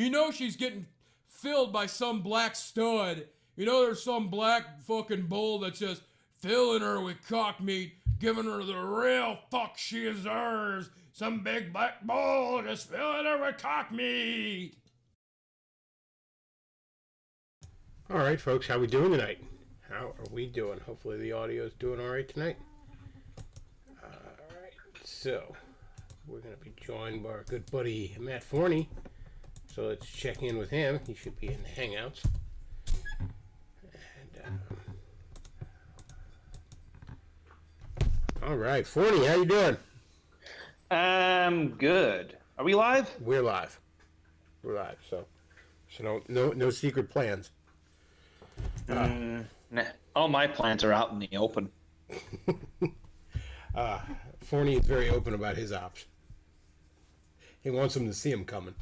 You know she's getting filled by some black stud. You know there's some black fucking bull that's just filling her with cock meat, giving her the real fuck she deserves. Some big black bull just filling her with cock meat. All right, folks, how we doing tonight? How are we doing? Hopefully the audio is doing all right tonight. All right, so we're going to be joined by our good buddy Matt Forney. So let's check in with him. He should be in the Hangouts. And, all right, Forney, how you doing? Good. Are we live? We're live. We're live. So no secret plans. Nah. All my plans are out in the open. Forney is very open about his ops. He wants them to see him coming.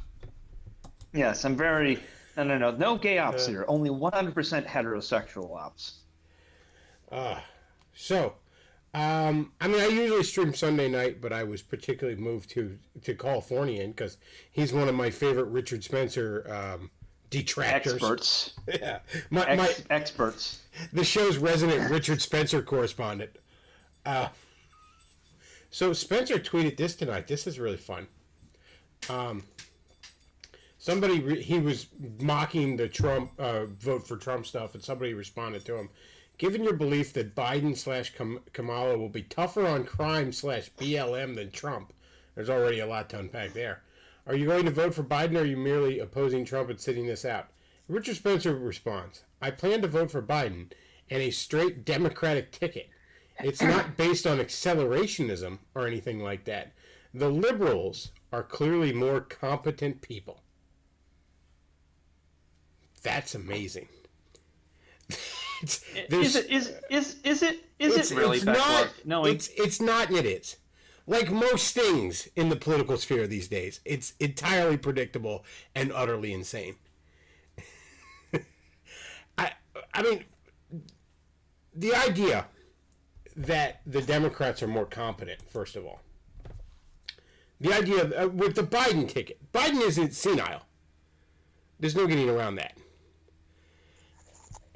Yes, I'm very... No gay ops here. Only 100% heterosexual ops. I usually stream Sunday night, but I was particularly moved to call Forney in because he's one of my favorite Richard Spencer detractors. Experts. Yeah. Experts. The show's resident Richard Spencer correspondent. So Spencer tweeted this tonight. This is really fun. He was mocking the Trump vote for Trump stuff, and somebody responded to him. Given your belief that Biden/Kamala will be tougher on crime/BLM than Trump, there's already a lot to unpack there. Are you going to vote for Biden, or are you merely opposing Trump and sitting this out? Richard Spencer responds, I plan to vote for Biden and a straight Democratic ticket. It's not based on accelerationism or anything like that. The liberals are clearly more competent people. That's amazing. Is it really? No, it's not, and it is. Like most things in the political sphere these days, it's entirely predictable and utterly insane. I mean, the idea that the Democrats are more competent, first of all. The idea with the Biden ticket. Biden isn't senile. There's no getting around that.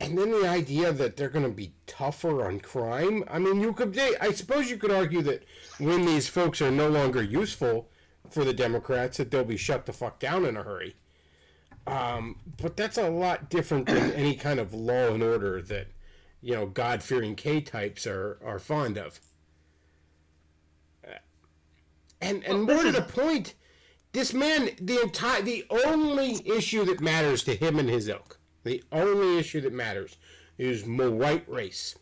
And then the idea that they're going to be tougher on crime. I mean, I suppose you could argue that when these folks are no longer useful for the Democrats, that they'll be shut the fuck down in a hurry. But that's a lot different than any kind of law and order that, God-fearing K-types are fond of. And more to the point, this man, the only issue that matters to him and his ilk, the only issue that matters is more white race.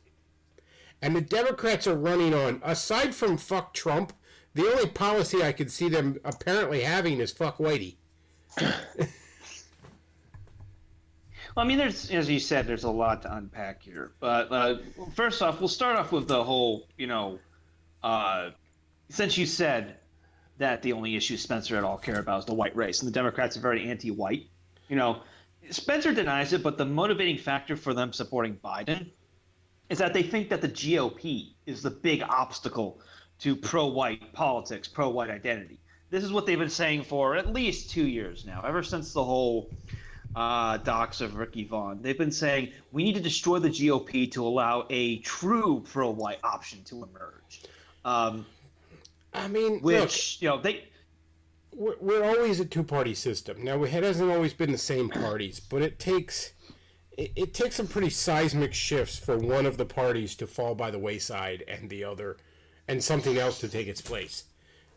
And the Democrats are running on, aside from fuck Trump, the only policy I could see them apparently having is fuck whitey. Well, I mean, as you said, there's a lot to unpack here. But first off, we'll start off with the whole, since you said that the only issue Spencer at all care about is the white race, and the Democrats are very anti-white, Spencer denies it, but the motivating factor for them supporting Biden is that they think that the GOP is the big obstacle to pro-white politics, pro-white identity. This is what they've been saying for at least 2 years now, ever since the whole docs of Ricky Vaughn. They've been saying we need to destroy the GOP to allow a true pro-white option to emerge. We're always a two-party system. Now, it hasn't always been the same parties, but it takes some pretty seismic shifts for one of the parties to fall by the wayside and the other, and something else to take its place.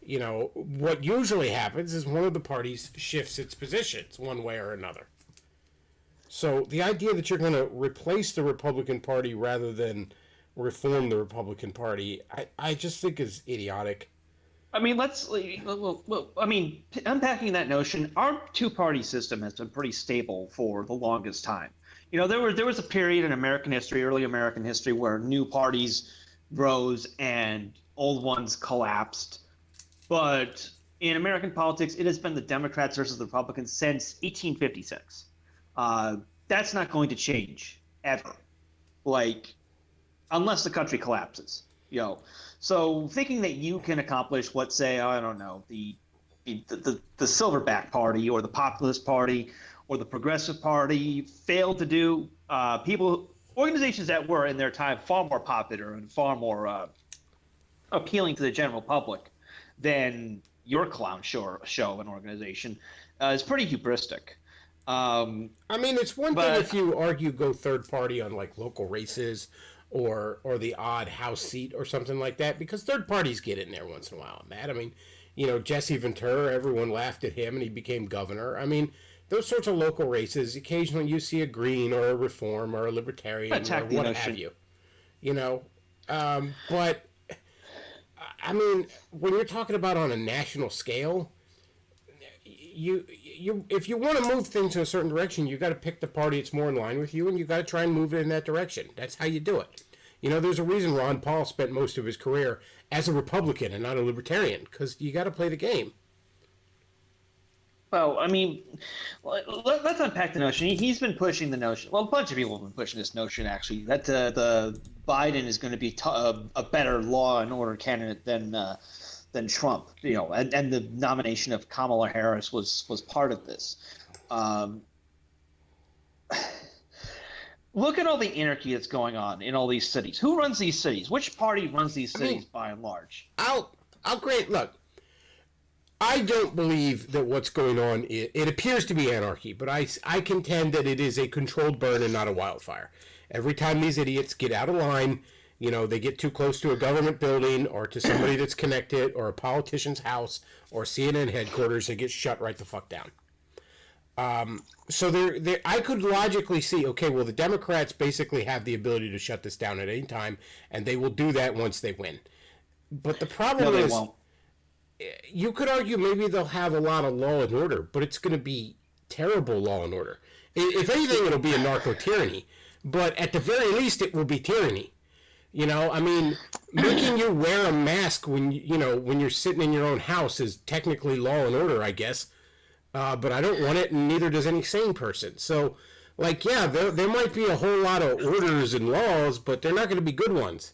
What usually happens is one of the parties shifts its positions one way or another. So the idea that you're going to replace the Republican Party rather than reform the Republican Party, I just think is idiotic. I mean, unpacking that notion, our two-party system has been pretty stable for the longest time. There was a period in American history, early American history, where new parties rose and old ones collapsed. But in American politics, it has been the Democrats versus the Republicans since 1856. That's not going to change ever, unless the country collapses. So thinking that you can accomplish what, say, I don't know, the the Silverback Party or the Populist Party or the Progressive Party failed to do. Organizations that were in their time far more popular and far more appealing to the general public than your clown show of an organization is pretty hubristic. I mean, it's one thing if you argue go third party on like local races or the odd House seat or something like that, because third parties get in there once in a while, Matt. I mean, you know, Jesse Ventura, everyone laughed at him and he became governor. I mean, those sorts of local races, occasionally you see a Green or a Reform or a Libertarian or what have you. You know, but I mean, when you're talking about on a national scale, you if you want to move things in a certain direction, you got to pick the party that's more in line with you, and you got to try and move it in that direction. That's how you do it. You know, there's a reason Ron Paul spent most of his career as a Republican and not a Libertarian, because you got to play the game. Well, I mean, let's unpack the notion. He's been pushing the notion. Well, a bunch of people have been pushing this notion, actually, that the Biden is going to be a better law and order candidate than Trump. You know, and the nomination of Kamala Harris was part of this. Look at all the anarchy that's going on in all these cities. Who runs these cities? Which party runs these cities by and large? I'll grant. Look, I don't believe that what's going on, it appears to be anarchy, but I contend that it is a controlled burn and not a wildfire. Every time these idiots get out of line, you know, they get too close to a government building or to somebody that's connected or a politician's house or CNN headquarters, they get shut right the fuck down. So I could logically see, okay, well, the Democrats basically have the ability to shut this down at any time, and they will do that once they win. But the problem is, won't. You could argue maybe they'll have a lot of law and order, but it's going to be terrible law and order. If anything, it'll be a narco-tyranny. But at the very least, it will be tyranny. You know, I mean, making you wear a mask when you're sitting in your own house is technically law and order, I guess. But I don't want it, and neither does any sane person. So, like, yeah, there might be a whole lot of orders and laws, but they're not going to be good ones.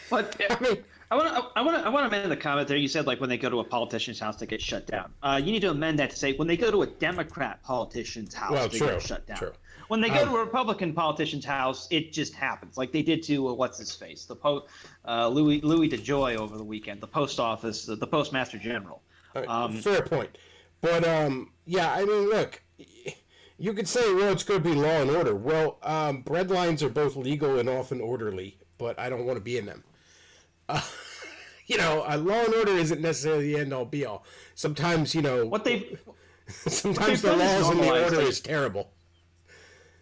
But I mean, I want to amend the comment there. You said like when they go to a politician's house, they get shut down. You need to amend that to say when they go to a Democrat politician's house, they get shut down. True. When they go to a Republican politician's house, it just happens, like they did to what's his face, the Louis DeJoy over the weekend, the post office, the postmaster general. Fair point. But, yeah, I mean, look, you could say, well, it's going to be law and order. Well, bread lines are both legal and often orderly, but I don't want to be in them. You know, law and order isn't necessarily the end-all, be-all. Sometimes, you know, sometimes the laws and the order is terrible.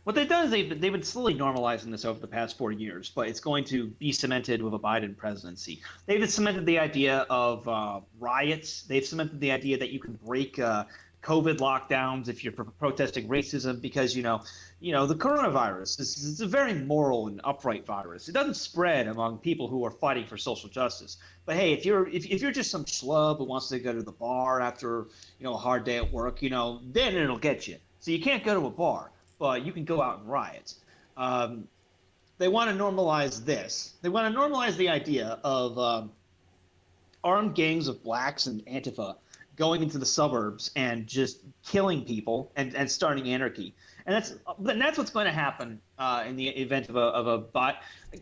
What they've done is they've been slowly normalizing this over the past 4 years, but it's going to be cemented with a Biden presidency. They've cemented the idea of riots. They've cemented the idea that you can break COVID lockdowns if you're protesting racism, because you know the coronavirus is a very moral and upright virus. It doesn't spread among people who are fighting for social justice. But hey, if you're just some schlub who wants to go to the bar after a hard day at work, then it'll get you. So you can't go to a bar, but you can go out and riot. They want to normalize this. They want to normalize the idea of armed gangs of blacks and Antifa going into the suburbs and just killing people and starting anarchy. And that's what's going to happen in the event of a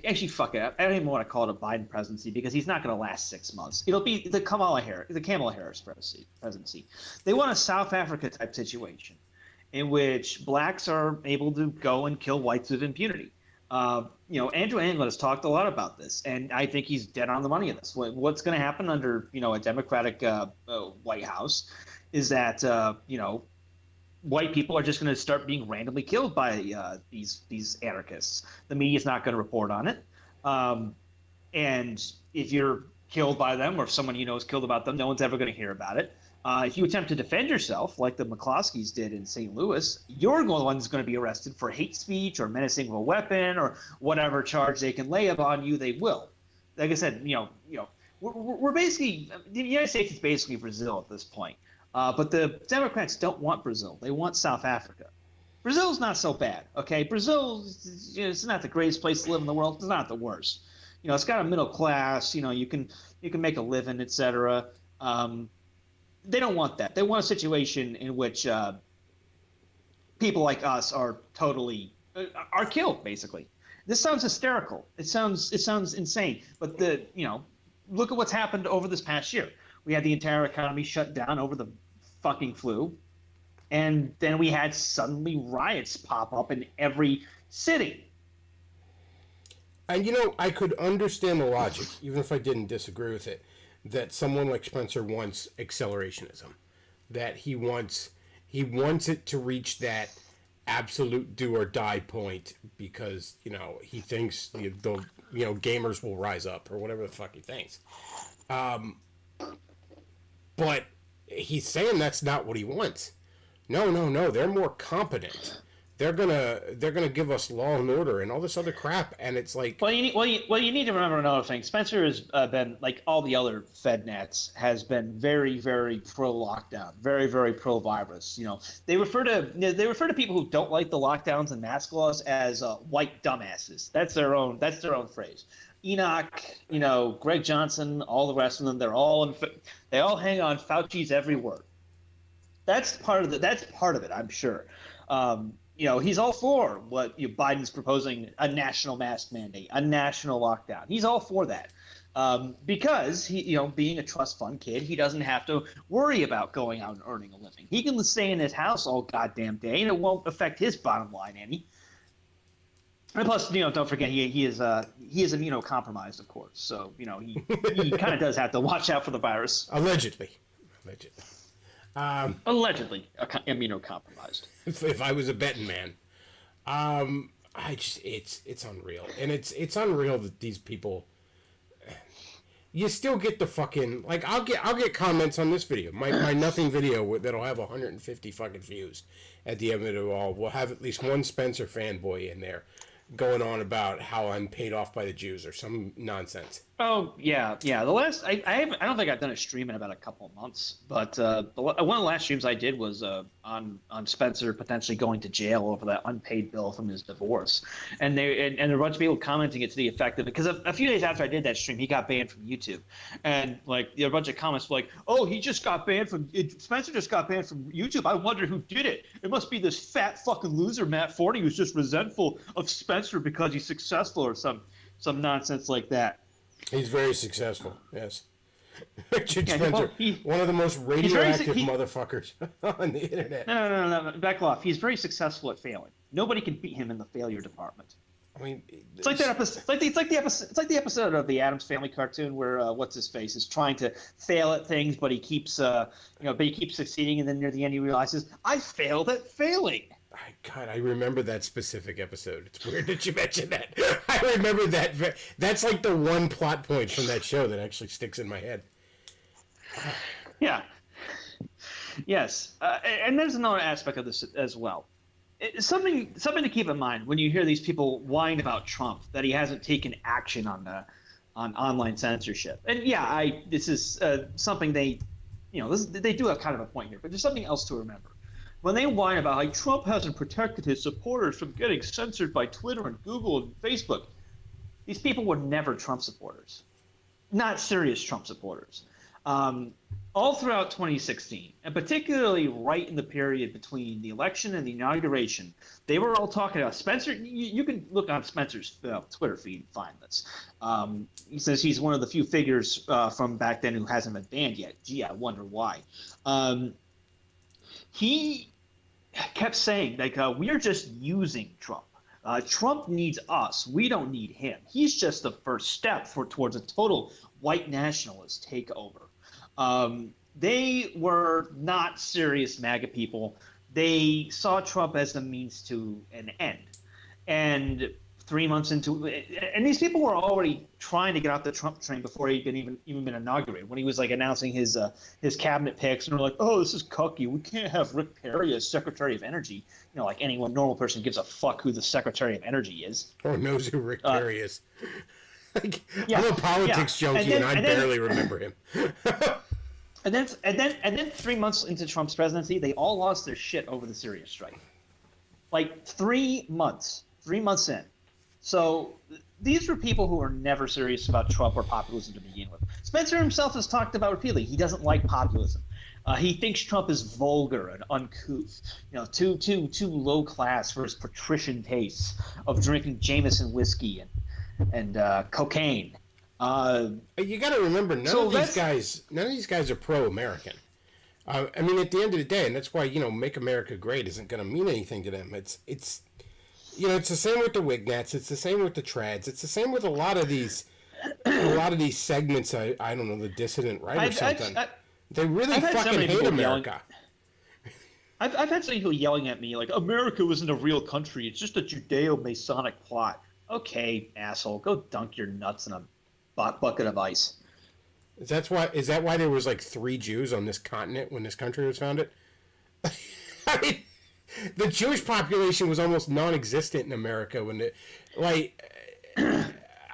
actually, fuck it. I don't even want to call it a Biden presidency because he's not going to last 6 months. It'll be the Kamala Harris presidency. They want a South Africa type situation in which blacks are able to go and kill whites with impunity. Andrew Anglin has talked a lot about this, and I think he's dead on the money of this. What's going to happen under, a Democratic White House is that, white people are just going to start being randomly killed by these anarchists. The media's not going to report on it. And if you're killed by them or if someone is killed about them, no one's ever going to hear about it. If you attempt to defend yourself, like the McCloskeys did in St. Louis, you're the one who's going to be arrested for hate speech or menacing with a weapon or whatever charge they can lay upon you. They will. Like I said, we're basically the United States is basically Brazil at this point. But the Democrats don't want Brazil; they want South Africa. Brazil's not so bad, okay? Brazil, it's not the greatest place to live in the world. It's not the worst. It's got a middle class. You can make a living, etc. they don't want that. They want a situation in which people like us are totally are killed, basically. This sounds hysterical. It sounds insane. But look at what's happened over this past year. We had the entire economy shut down over the fucking flu, and then we had suddenly riots pop up in every city. And I could understand the logic, even if I didn't disagree with it, that someone like Spencer wants accelerationism, that he wants it to reach that absolute do or die point because he thinks the gamers will rise up or whatever the fuck he thinks. But he's saying that's not what he wants. No, they're more competent. They're gonna give us law and order and all this other crap, and it's like. Well, you need to remember another thing. Spencer has been, like all the other FedNats, has been very, very pro lockdown, very, very pro virus. They refer to people who don't like the lockdowns and mask laws as white dumbasses. That's their own phrase. Enoch, Greg Johnson, all the rest of them, they all hang on Fauci's every word. That's part of it, I'm sure. He's all for what Biden's proposing, a national mask mandate, a national lockdown. He's all for that because he, being a trust fund kid, he doesn't have to worry about going out and earning a living. He can stay in his house all goddamn day, and it won't affect his bottom line any. And plus, don't forget he is immunocompromised, of course. So he kind of does have to watch out for the virus. Allegedly. Allegedly immunocompromised. If I was a betting man, it's unreal, and it's unreal that these people. You still get the fucking I'll get comments on this video, my nothing video that'll have 150 fucking views. At the end of it all, we'll have at least one Spencer fanboy in there, going on about how I'm paid off by the Jews or some nonsense. Oh yeah. The last I don't think I've done a stream in about a couple of months, but one of the last streams I did was on Spencer potentially going to jail over that unpaid bill from his divorce, and there were a bunch of people commenting it to the effect of it because a few days after I did that stream, he got banned from YouTube, and a bunch of comments were like, "Oh, he just got banned from Spencer just got banned from YouTube. I wonder who did it. It must be this fat fucking loser Matt Forney who's just resentful of Spencer because he's successful or some nonsense like that." He's very successful, yes. Richard Spencer, one of the most radioactive motherfuckers on the internet. No, back off. He's very successful at failing. Nobody can beat him in the failure department. I mean, it's like that episode. It's like the episode of the Addams Family cartoon where what's his face is trying to fail at things, but he keeps succeeding, and then near the end he realizes I failed at failing. God, I remember that specific episode. It's weird that you mentioned that. I remember that. That's like the one plot point from that show that actually sticks in my head. Yeah. Yes. And there's another aspect of this as well. It's something to keep in mind when you hear these people whine about Trump, that he hasn't taken action on online censorship. And yeah, this is something they do have kind of a point here, but there's something else to remember. When they whine about how Trump hasn't protected his supporters from getting censored by Twitter and Google and Facebook, these people were never Trump supporters, not serious Trump supporters. All throughout 2016, and particularly right in the period between the election and the inauguration, they were all talking about Spencer. You can look on Spencer's Twitter feed and find this. He says he's one of the few figures from back then who hasn't been banned yet. Gee, I wonder why. He kept saying, we're just using Trump. Trump needs us. We don't need him. He's just the first step towards a total white nationalist takeover. They were not serious MAGA people. They saw Trump as a means to an end. And 3 months into it, and these people were already trying to get off the Trump train before he'd even been inaugurated. When he was announcing his cabinet picks, and they're like, "Oh, this is cucky. We can't have Rick Perry as Secretary of Energy." Like any normal person gives a fuck who the Secretary of Energy is. Or knows who Rick Perry is. I'm a politics junkie, and I barely remember him. And then 3 months into Trump's presidency, they all lost their shit over the Syria strike. 3 months in. So these were people who were never serious about Trump or populism to begin with. Spencer himself has talked about repeatedly. He doesn't like populism. He thinks Trump is vulgar and uncouth, too low class for his patrician tastes of drinking Jameson whiskey and cocaine. You got to remember, none of these guys are pro-American. I mean, at the end of the day, and that's why "Make America Great" isn't going to mean anything to them. It's it's the same with the Wignats. It's the same with the Trads. It's the same with a lot of these segments. I don't know, the dissident right or something. They really fucking hate America. I've had some people yelling at me like, America wasn't a real country. It's just a Judeo-Masonic plot. Okay, asshole, go dunk your nuts in a bucket of ice. Is that why there was like 3 Jews on this continent when this country was founded? I mean, the Jewish population was almost non-existent in America when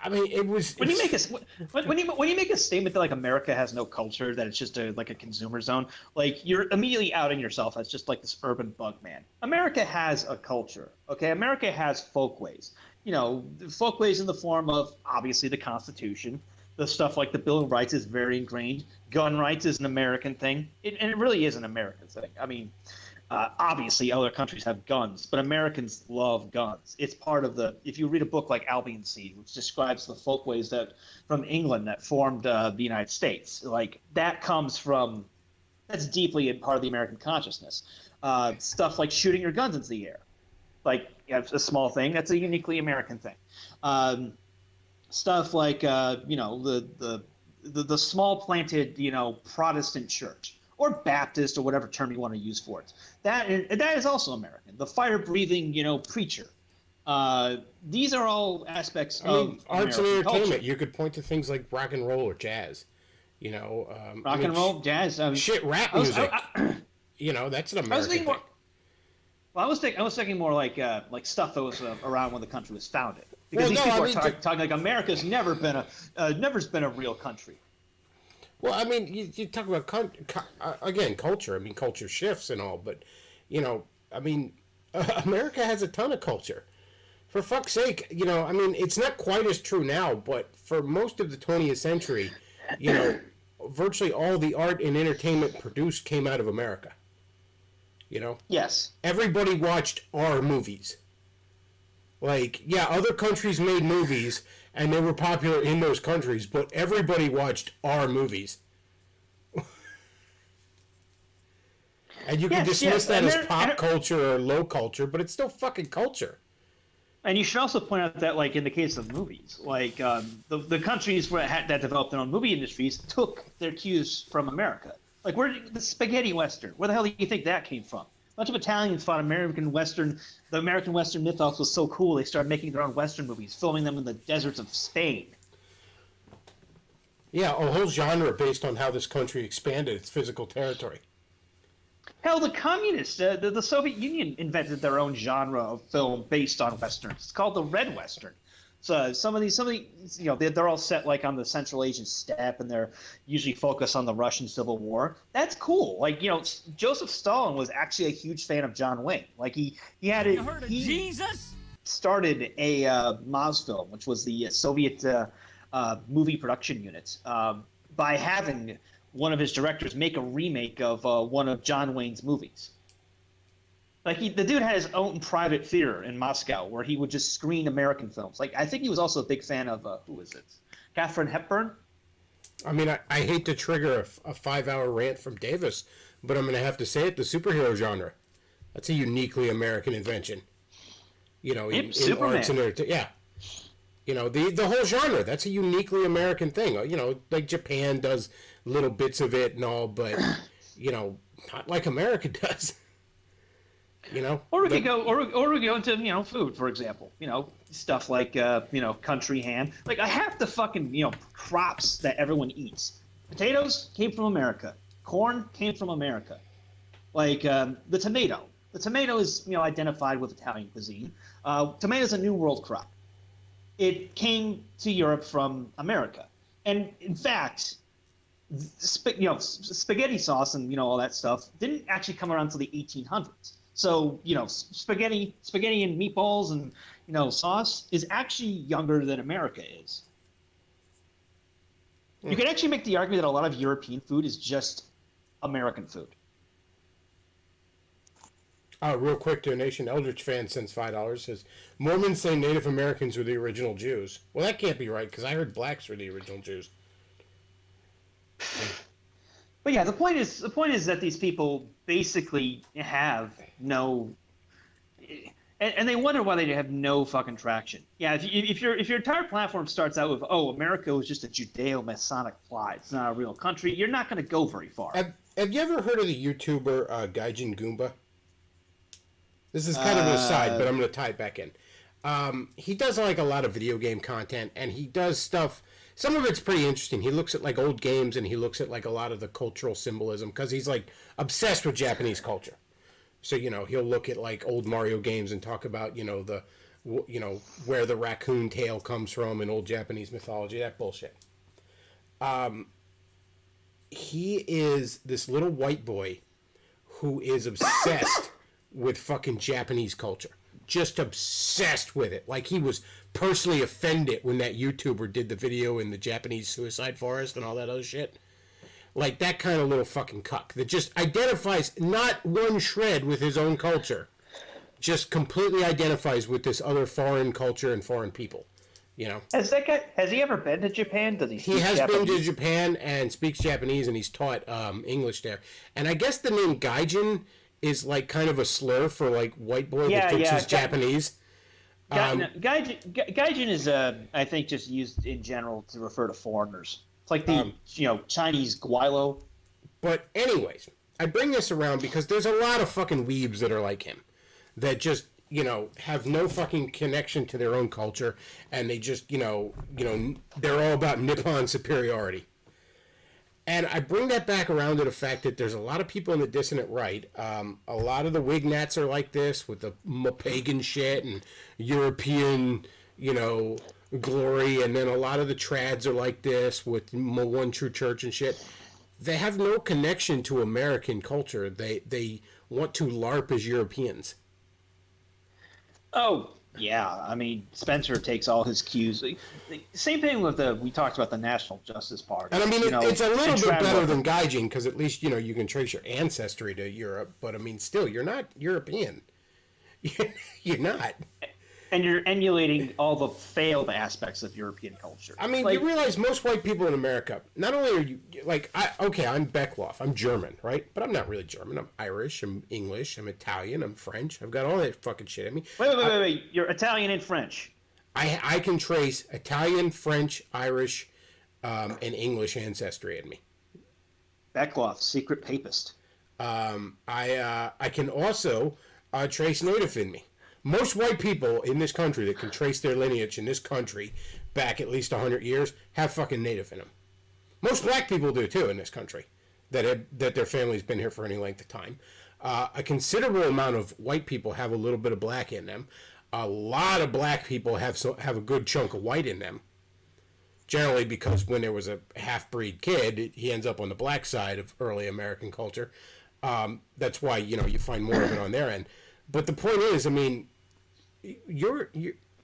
I mean, it was. When you make a statement that like America has no culture, that it's just a consumer zone, like you're immediately outing yourself as just like this urban bug man. America has a culture, okay? America has folkways. Folkways in the form of obviously the Constitution. The stuff like the Bill of Rights is very ingrained. Gun rights is an American thing, and it really is an American thing. I mean, obviously other countries have guns, but Americans love guns. It's part of if you read a book like Albion Seed, which describes the folkways from England that formed the United States, like that's deeply a part of the American consciousness. Stuff like shooting your guns into the air, like a small thing, that's a uniquely American thing. Stuff like the small planted Protestant church, or Baptist, or whatever term you want to use for it. That is also American. The fire-breathing, preacher. These are all aspects of arts American and entertainment. culture. You could point to things like rock and roll or jazz. Rock and roll, jazz. Rap music. That's an American thing. Well, I was thinking more like stuff that was around when the country was founded. Because these people are talking like America's never been a real country. Well, I mean, you talk about culture. I mean, culture shifts and all, but I mean, America has a ton of culture. For fuck's sake, I mean, it's not quite as true now, but for most of the 20th century, virtually all the art and entertainment produced came out of America. Yes. Everybody watched our movies. Other countries made movies, and they were popular in those countries, but everybody watched our movies. And you can dismiss that as pop culture or low culture, but it's still fucking culture. And you should also point out that, like, in the case of movies, like, the countries that developed their own movie industries took their cues from America. Like, the spaghetti western, where the hell do you think that came from? A bunch of Italians thought American Western, the American Western mythos was so cool, they started making their own Western movies, filming them in the deserts of Spain. Yeah, a whole genre based on how this country expanded its physical territory. Hell, the communists, the Soviet Union invented their own genre of film based on Westerns. It's called the Red Western. So some of these, they're all set like on the Central Asian steppe, and they're usually focused on the Russian Civil War. That's cool. Like, Joseph Stalin was actually a huge fan of John Wayne. Like he started a Mosfilm, which was the Soviet movie production unit, by having one of his directors make a remake of one of John Wayne's movies. Like, the dude had his own private theater in Moscow where he would just screen American films. Like, I think he was also a big fan of, who was it? Katharine Hepburn? I mean, I hate to trigger a 5-hour rant from Davis, but I'm going to have to say it, the superhero genre. That's a uniquely American invention. In arts and entertainment. Yeah. The whole genre, that's a uniquely American thing. Like Japan does little bits of it and all, but, not like America does. Or we could go into food, for example. Stuff like country ham. Like, half the fucking crops that everyone eats. Potatoes came from America. Corn came from America. Like the tomato. The tomato is identified with Italian cuisine. Tomato is a New World crop. It came to Europe from America, and in fact, spaghetti sauce and all that stuff didn't actually come around until the 1800s. So, spaghetti and meatballs and, sauce is actually younger than America is. You could actually make the argument that a lot of European food is just American food. Real quick donation. Eldritch fan sends $5. Says Mormons say Native Americans were the original Jews. Well, that can't be right because I heard blacks were the original Jews. But yeah, the point is that these people basically have no, and they wonder why they have no fucking traction. Yeah, if your entire platform starts out with, oh, America was just a Judeo-Masonic plot, it's not a real country, you're not going to go very far. Have you ever heard of the YouTuber Gaijin Goomba? This is kind of an aside, but I'm going to tie it back in. He does like a lot of video game content, and he does stuff. Some of it's pretty interesting. He looks at like old games, and he looks at like a lot of the cultural symbolism because he's like obsessed with Japanese culture. So he'll look at like old Mario games and talk about where the raccoon tail comes from in old Japanese mythology. That bullshit. He is this little white boy who is obsessed with fucking Japanese culture. Just obsessed with it. Like he was personally offended when that YouTuber did the video in the Japanese suicide forest and all that other shit. Like that kind of little fucking cuck that just identifies not one shred with his own culture. Just completely identifies with this other foreign culture and foreign people. Has he ever been to Japan? Does he has Japanese? been to Japan and speaks Japanese, and he's taught English there. And I guess the name Gaijin is like kind of a slur for like white boy that thinks he's Japanese. Gaijin is I think just used in general to refer to foreigners. It's like the Chinese guilo. But anyways, I bring this around because there's a lot of fucking weebs that are like him, that just have no fucking connection to their own culture, and they just they're all about Nippon superiority. And I bring that back around to the fact that there's a lot of people in the dissident right. A lot of the Wignats are like this with the pagan shit and European, glory. And then a lot of the trads are like this with One True Church and shit. They have no connection to American culture. They want to LARP as Europeans. Oh, yeah. I mean, Spencer takes all his cues. Same thing with we talked about the National Justice Party. And I mean, it's a little bit better than Gaijin because at least, you can trace your ancestry to Europe. But I mean, still, you're not European. You're not. And you're emulating all the failed aspects of European culture. I mean, you realize most white people in America, not only are you, I'm Beckloff, I'm German, right? But I'm not really German. I'm Irish, I'm English, I'm Italian, I'm French. I've got all that fucking shit in me. Wait. You're Italian and French. I can trace Italian, French, Irish, and English ancestry in me. Beckloff, secret papist. I can also trace Native in me. Most white people in this country that can trace their lineage in this country back at least 100 years have fucking Native in them. Most black people do too in this country that their family's been here for any length of time. A considerable amount of white people have a little bit of black in them. A lot of black people have a good chunk of white in them. Generally because when there was a half-breed kid, he ends up on the black side of early American culture. That's why, you find more of it on their end. But the point is, I mean, you're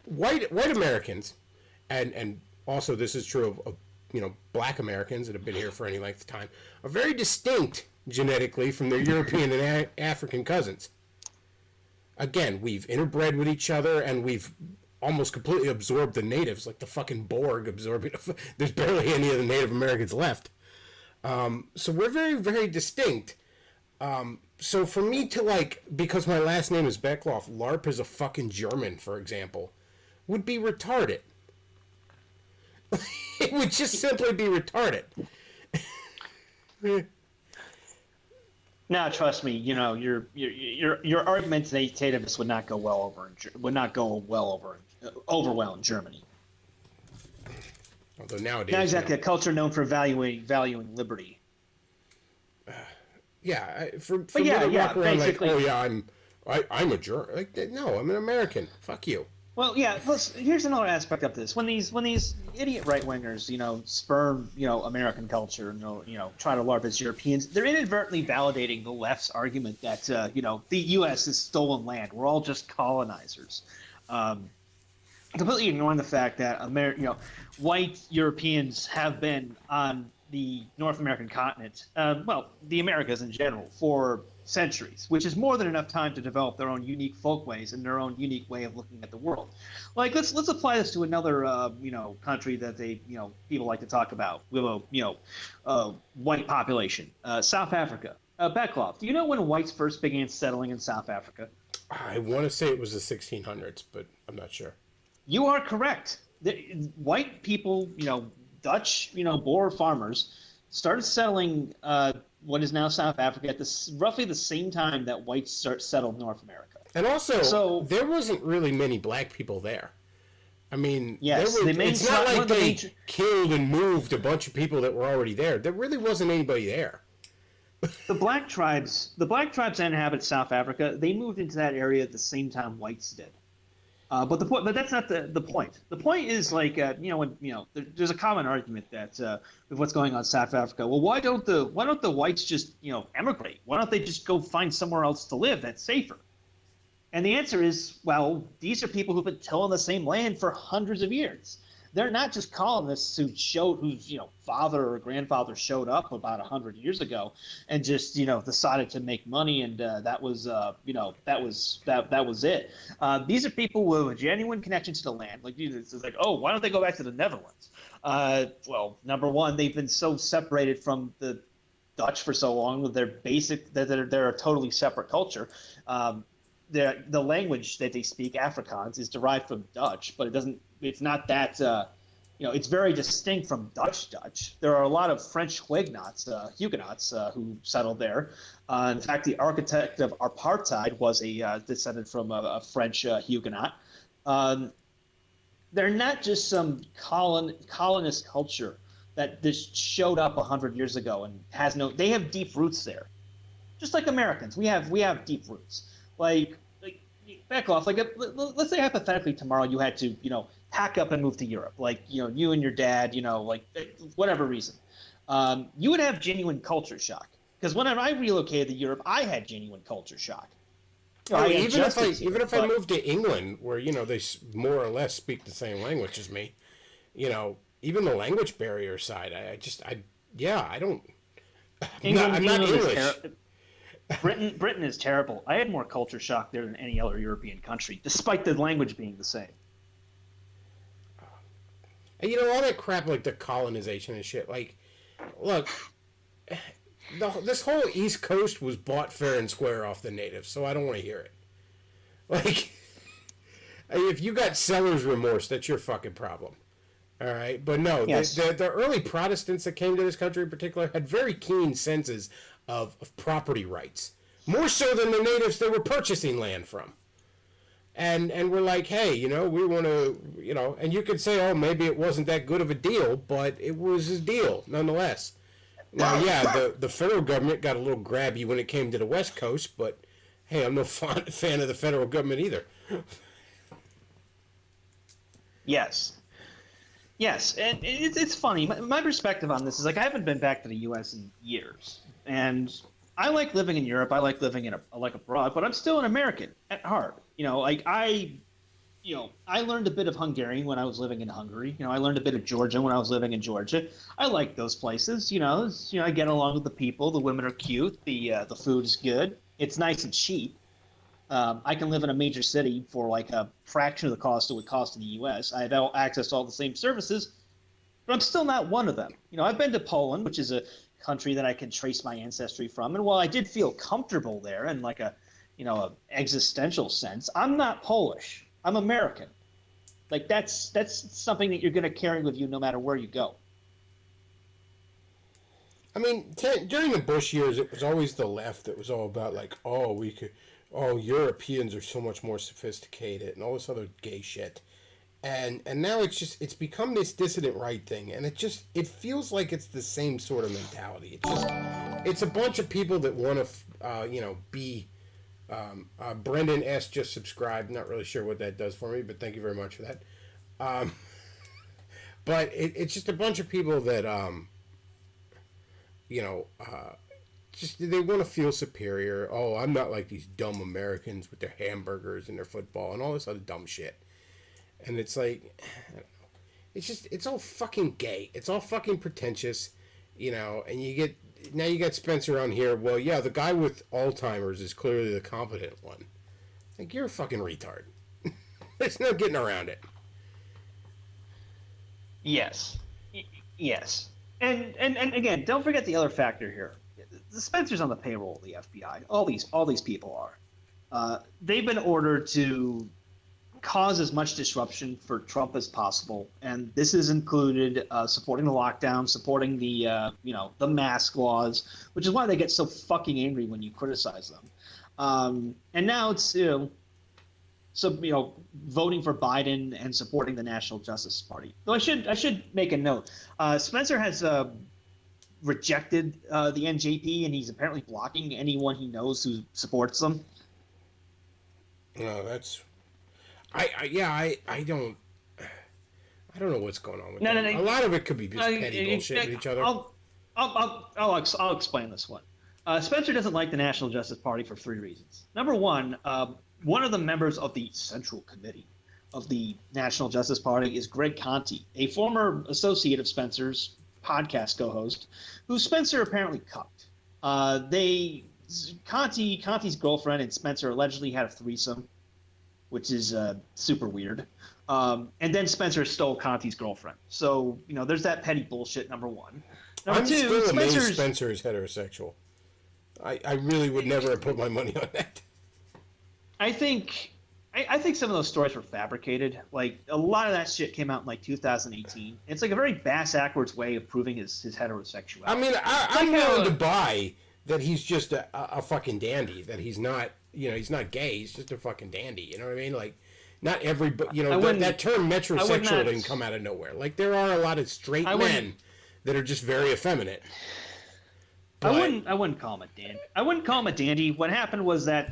white Americans, and also this is true of black Americans that have been here for any length of time, are very distinct genetically from their European and African cousins. Again, we've interbred with each other, and we've almost completely absorbed the natives, like the fucking Borg absorbing. There's barely any of the Native Americans left. So we're very, very distinct. So for me to because my last name is Beckloff, LARP as a fucking German, for example, would be retarded. It would just simply be retarded. Now, trust me, your argumentativeness would not go well over in Germany. Although nowadays, not exactly a culture known for valuing liberty. Yeah, for me to walk around basically, I'm a German. No, I'm an American. Fuck you. Well, yeah. Here's another aspect of this. When these idiot right wingers, spurn American culture, try to LARP as Europeans, they're inadvertently validating the left's argument that the U.S. is stolen land. We're all just colonizers. Completely ignoring the fact that white Europeans have been on the North American continent, well, the Americas in general, for centuries, which is more than enough time to develop their own unique folkways and their own unique way of looking at the world. Like let's apply this to another country that people like to talk about with a white population, South Africa. Beckloff, do you know when whites first began settling in South Africa? I want to say it was the 1600s, but I'm not sure. You are correct. White people, Dutch, Boer farmers, started settling what is now South Africa at roughly the same time that whites settled North America. And also, there wasn't really many black people there. I mean, yes, it's not like they killed and moved a bunch of people that were already there. There really wasn't anybody there. The black tribes that inhabit South Africa, they moved into that area at the same time whites did. But that's not the point. The point is there's a common argument that with what's going on in South Africa. Well, why don't the whites just emigrate? Why don't they just go find somewhere else to live that's safer? And the answer is, well, these are people who've been tilling the same land for hundreds of years. They're not just colonists whose father or grandfather showed up about 100 years ago and just decided to make money, and that was it. These are people with a genuine connection to the land. Like it's like, oh, why don't they go back to the Netherlands? Well, number one, they've been so separated from the Dutch for so long with they're a totally separate culture. The language that they speak, Afrikaans, is derived from Dutch, but it's not that it's very distinct from Dutch. There are a lot of French Huguenots who settled there. In fact, the architect of apartheid was a descendant from a French Huguenot. They're not just some colonist culture that just showed up 100 years ago and they have deep roots there. Just like Americans, we have deep roots. Like back off. Like, let's say hypothetically tomorrow you had to, pack up and move to Europe. Like, you and your dad, whatever reason, you would have genuine culture shock. Because whenever I relocated to Europe, I had genuine culture shock. Even if I moved to England, where they more or less speak the same language as me, even the language barrier side, I don't. I'm not English. Britain is terrible. I had more culture shock there than any other European country, despite the language being the same. And all that crap like the colonization and shit. Like, look, this whole East Coast was bought fair and square off the natives, so I don't want to hear it. Like, if you got seller's remorse, that's your fucking problem. All right? But no, yes. the early Protestants that came to this country in particular had very keen senses of property rights. More so than the natives they were purchasing land from. And we're like, hey, we want to, and you could say, oh, maybe it wasn't that good of a deal, but it was a deal nonetheless. Now, yeah, the federal government got a little grabby when it came to the West Coast, but hey, I'm no fan of the federal government either. Yes, and it's funny. My perspective on this is like I haven't been back to the U.S. in years, and I like living in Europe. I like living abroad, but I'm still an American at heart. I learned a bit of Hungarian when I was living in Hungary. I learned a bit of Georgian when I was living in Georgia. I like those places. I get along with the people. The women are cute. The food is good. It's nice and cheap. I can live in a major city for like a fraction of the cost it would cost in the U.S. I have access to all the same services, but I'm still not one of them. I've been to Poland, which is a country that I can trace my ancestry from, and while I did feel comfortable there in like a existential sense, I'm not Polish. I'm American. Like that's something that you're going to carry with you no matter where you go. I mean, during the Bush years, it was always the left that was all about like, Europeans are so much more sophisticated and all this other gay shit. And now it's become this dissident right thing, and it feels like it's the same sort of mentality. It's a bunch of people that want to, be. Brendan S. just subscribed. Not really sure what that does for me, but thank you very much for that. But it's just a bunch of people that, just they want to feel superior. Oh, I'm not like these dumb Americans with their hamburgers and their football and all this other dumb shit. And it's like, I don't know. It's all fucking gay. It's all fucking pretentious. you know, and now you got Spencer on here. Well, yeah, the guy with Alzheimer's is clearly the competent one. Like, you're a fucking retard. There's no getting around it. Yes. Yes. And again, don't forget the other factor here. The Spencer's on the payroll of the FBI. All these people are. They've been ordered to cause as much disruption for Trump as possible, and this has included supporting the lockdown, supporting the the mask laws, which is why they get so fucking angry when you criticize them. And now it's voting for Biden and supporting the National Justice Party. Though I should make a note. Spencer has rejected the NJP, and he's apparently blocking anyone he knows who supports them. No, that's. I don't know what's going on with that. A lot of it could be just petty bullshit with each other. I'll explain this one. Spencer doesn't like the National Justice Party for 3 reasons. Number one of the members of the Central Committee of the National Justice Party is Greg Conti, a former associate of Spencer's podcast co-host, who Spencer apparently cucked. Conti's girlfriend and Spencer allegedly had a threesome, which is super weird. And then Spencer stole Conti's girlfriend. So, there's that petty bullshit, number one. Number two, still amazed Spencer is heterosexual. I really would never have put my money on that. I think some of those stories were fabricated. Like, a lot of that shit came out in, 2018. It's like a very bass-ackwards way of proving his heterosexuality. I mean, I'm willing to buy that he's just a fucking dandy, that he's not, he's not gay, he's just a fucking dandy, you know what I mean? Like, not every, that term metrosexual didn't come out of nowhere. Like, there are a lot of straight men that are just very effeminate. But, I wouldn't call him a dandy. I wouldn't call him a dandy. What happened was that,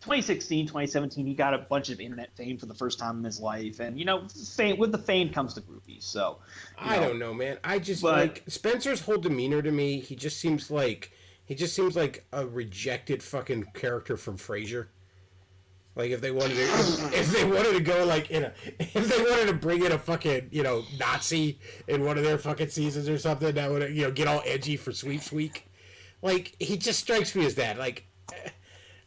2016, 2017, he got a bunch of internet fame for the first time in his life, and with the fame comes the groupies. So I don't know, man. I just Spencer's whole demeanor to me. He just seems like a rejected fucking character from Frasier. Like if they wanted to go if they wanted to bring in a fucking Nazi in one of their fucking seasons or something that would get all edgy for Sweeps Week. Like he just strikes me as that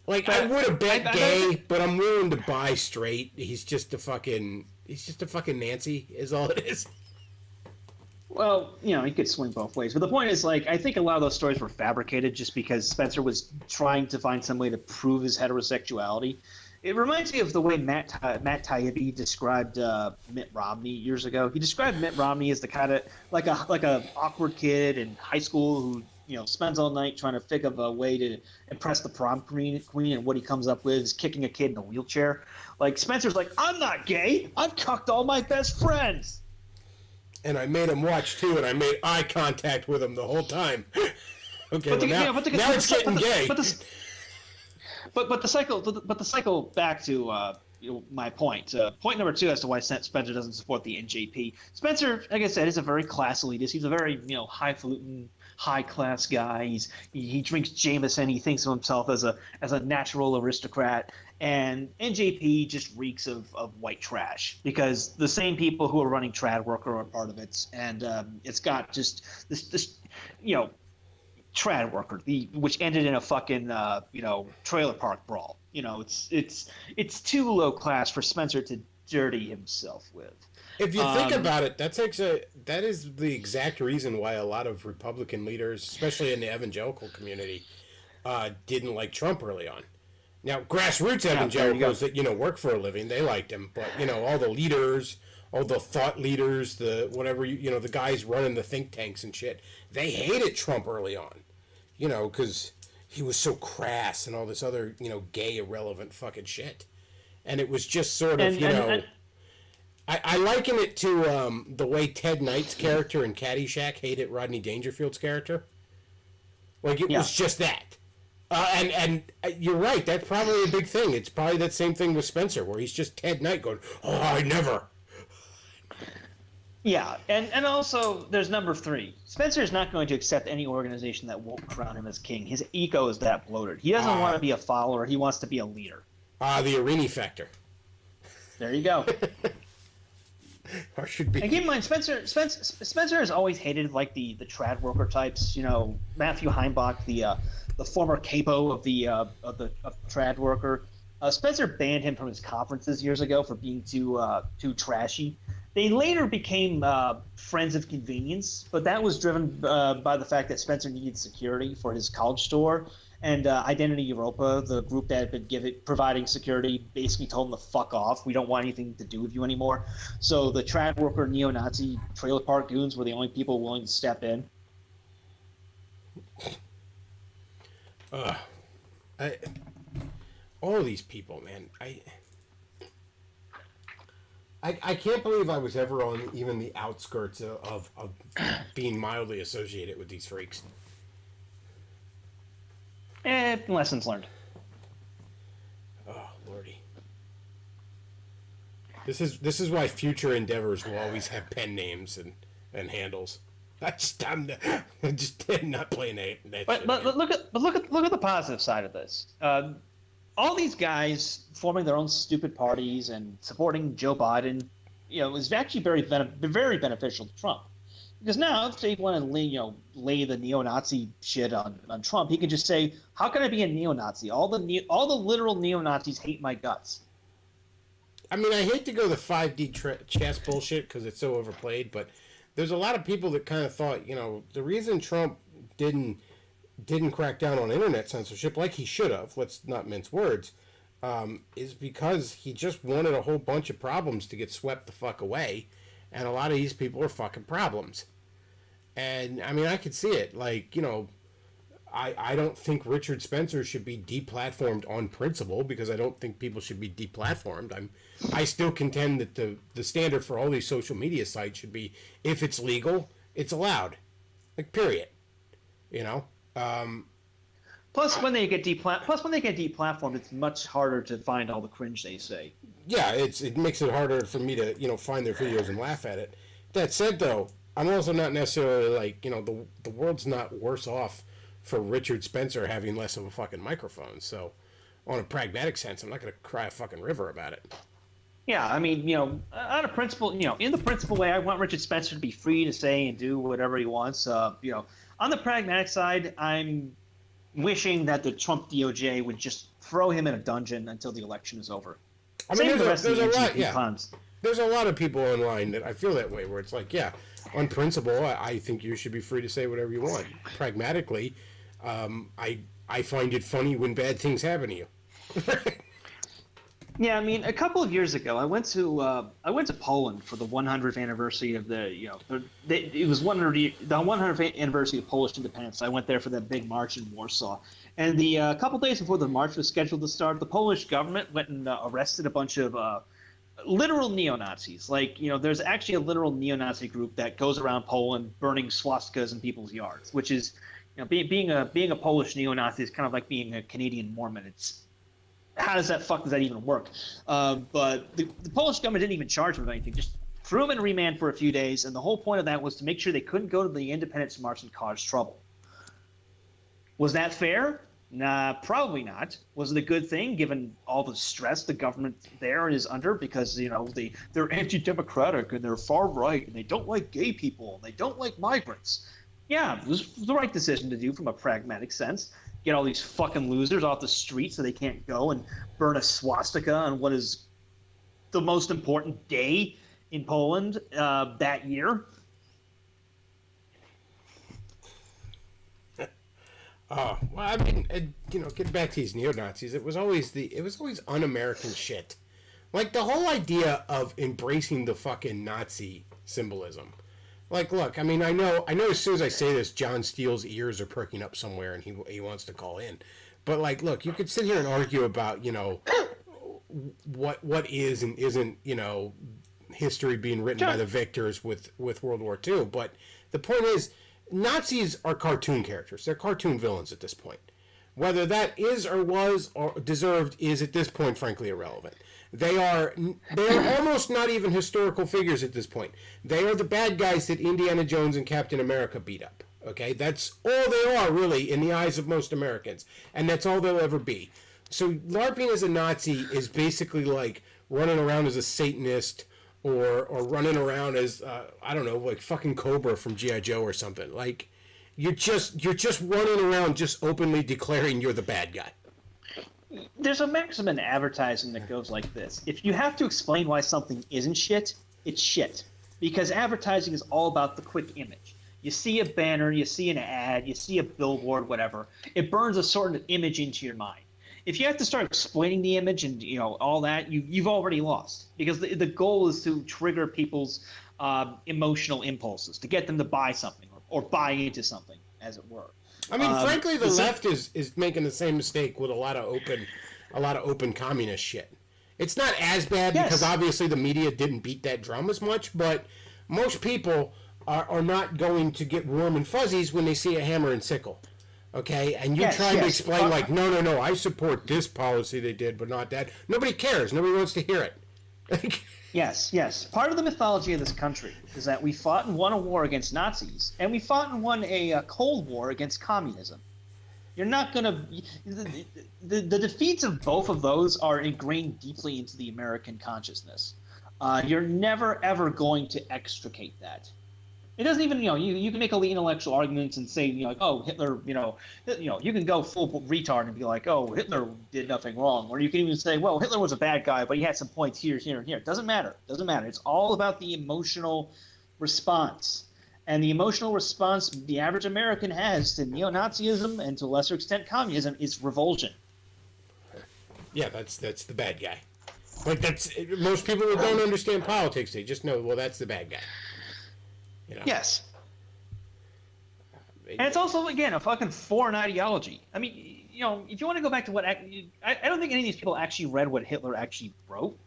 I would have bet gay, but I'm willing to buy straight. He's just a fucking Nancy, is all it is. Well, he could swing both ways. But the point is, I think a lot of those stories were fabricated just because Spencer was trying to find some way to prove his heterosexuality. It reminds me of the way Matt Taibbi described Mitt Romney years ago. He described Mitt Romney as the kind of like a awkward kid in high school who spends all night trying to figure out a way to impress the prom queen, and what he comes up with is kicking a kid in a wheelchair. Like, Spencer's like, I'm not gay. I've cucked all my best friends. And I made him watch, too, and I made eye contact with him the whole time. Okay, now it's getting gay. But the cycle back to my point. Point number 2 as to why Spencer doesn't support the NJP. Spencer, like I said, is a very class elitist. He's a very highfalutin, high-class guy. He drinks Jameson. He thinks of himself as a natural aristocrat. And NJP just reeks of white trash because the same people who are running Trad Worker are part of it. And it's got just this Trad Worker, which ended in a fucking trailer park brawl. It's too low class for Spencer to dirty himself with. If you think about it, that is the exact reason why a lot of Republican leaders, especially in the evangelical community, didn't like Trump early on. Now, grassroots evangelicals that work for a living, they liked him, but all the leaders, all the thought leaders, the guys running the think tanks and shit, they hated Trump early on, because he was so crass and all this other gay irrelevant fucking shit, and it was just sort of I liken it to the way Ted Knight's character in Caddyshack hated Rodney Dangerfield's character. Like, it was just that. And you're right, that's probably a big thing. It's probably that same thing with Spencer, where he's just Ted Knight going, oh, I never. Yeah, and also there's number 3. Spencer is not going to accept any organization that won't crown him as king. His ego is that bloated. He doesn't want to be a follower. He wants to be a leader. The Irini factor. There you go. or should be. And keep in mind, Spencer has always hated like the trad worker types. You know, Matthew Heimbach, the former capo of the trad worker. Spencer banned him from his conferences years ago for being too trashy. They later became friends of convenience, but that was driven by the fact that Spencer needed security for his college store. And Identity Europa, the group that had been providing security, basically told him to fuck off. We don't want anything to do with you anymore. So the trad worker neo-Nazi trailer park goons were the only people willing to step in. All these people, man. I can't believe I was ever on even the outskirts of being mildly associated with these freaks. Lessons learned. Oh, Lordy. This is why future endeavors will always have pen names and handles. I'm just not playing that But shit. look at the positive side of this. All these guys forming their own stupid parties and supporting Joe Biden, is actually very beneficial to Trump. Because now, if they want to lay the neo-Nazi shit on Trump, he can just say, "How can I be a neo-Nazi? All the literal neo-Nazis hate my guts." I mean, I hate to go the 5D chess bullshit because it's so overplayed, but there's a lot of people that kind of thought, the reason Trump didn't crack down on internet censorship like he should have, let's not mince words, is because he just wanted a whole bunch of problems to get swept the fuck away. And a lot of these people are fucking problems. And, I mean, I could see it. Like, I don't think Richard Spencer should be deplatformed on principle because I don't think people should be deplatformed. I still contend that the standard for all these social media sites should be, if it's legal, it's allowed. Like, period. Plus, when they get deplatformed, it's much harder to find all the cringe they say. Yeah, it makes it harder for me to find their videos and laugh at it. That said, though, I'm also not necessarily like the world's not worse off for Richard Spencer having less of a fucking microphone. So, on a pragmatic sense, I'm not going to cry a fucking river about it. Yeah, I mean, out of principle, in the principle way, I want Richard Spencer to be free to say and do whatever he wants. On the pragmatic side, I'm wishing that the Trump DOJ would just throw him in a dungeon until the election is over. I mean, there's a lot, NGP cons. There's a lot of people online that I feel that way, where it's like, yeah, on principle, I think you should be free to say whatever you want. Pragmatically, I find it funny when bad things happen to you. Yeah, I mean, a couple of years ago, I went to Poland for the 100th anniversary of it was the 100th anniversary of Polish independence. I went there for that big march in Warsaw, and the couple days before the march was scheduled to start, the Polish government went and arrested a bunch of literal neo-Nazis. Like, there's actually a literal neo-Nazi group that goes around Poland burning swastikas in people's yards, which is, being a Polish neo-Nazi is kind of like being a Canadian Mormon. It's how does that even work? But the Polish government didn't even charge him with anything, just threw him in remand for a few days, and the whole point of that was to make sure they couldn't go to the independence march and cause trouble. Was that fair? Nah, probably not. Was it a good thing given all the stress the government there is under because, they're anti-democratic and they're far right and they don't like gay people and they don't like migrants? Yeah, it was the right decision to do from a pragmatic sense. Get all these fucking losers off the street so they can't go and burn a swastika on what is the most important day in Poland that year. Well, I mean, getting back to these neo-Nazis, it was always un-American shit. Like, the whole idea of embracing the fucking Nazi symbolism. Like, look, I mean, I know as soon as I say this, John Steele's ears are perking up somewhere and he wants to call in. But, like, look, you could sit here and argue about, what is and isn't, history being written by the victors with World War II. But the point is, Nazis are cartoon characters. They're cartoon villains at this point. Whether that is or was or deserved is at this point, frankly, irrelevant. They are almost not even historical figures at this point. They are the bad guys that Indiana Jones and Captain America beat up. Okay? That's all they are, really, in the eyes of most Americans. And that's all they'll ever be. So LARPing as a Nazi is basically like running around as a Satanist or running around as I don't know, like fucking Cobra from G.I. Joe or something. Like you're just running around just openly declaring you're the bad guy. There's a maxim in advertising that goes like this: if you have to explain why something isn't shit, it's shit. Because advertising is all about the quick image. You see a banner, you see an ad, you see a billboard, whatever. It burns a sort of image into your mind. If you have to start explaining the image and all that, you've already lost. Because the goal is to trigger people's emotional impulses, to get them to buy something or buy into something, as it were. I mean, frankly, the left is making the same mistake with a lot of open communist shit. It's not as bad because obviously the media didn't beat that drum as much, but most people are not going to get warm and fuzzies when they see a hammer and sickle. Okay, and you're trying to explain like, no, I support this policy they did, but not that. Nobody cares. Nobody wants to hear it. Yes. Part of the mythology of this country is that we fought and won a war against Nazis, and we fought and won a Cold War against communism. You're not going to... The defeats of both of those are ingrained deeply into the American consciousness. You're never, ever going to extricate that. It doesn't even, you can make all the intellectual arguments and say, like, oh, Hitler, you can go full retard and be like, oh, Hitler did nothing wrong. Or you can even say, well, Hitler was a bad guy, but he had some points here, here, and here. It doesn't matter. It's all about the emotional response. And the emotional response the average American has to neo-Nazism and to a lesser extent communism is revulsion. Yeah, that's the bad guy. Like most people who don't understand politics, they just know, well, that's the bad guy. Yes. And it's also, again, a fucking foreign ideology. I mean, if you want to go back to what... I don't think any of these people actually read what Hitler actually wrote.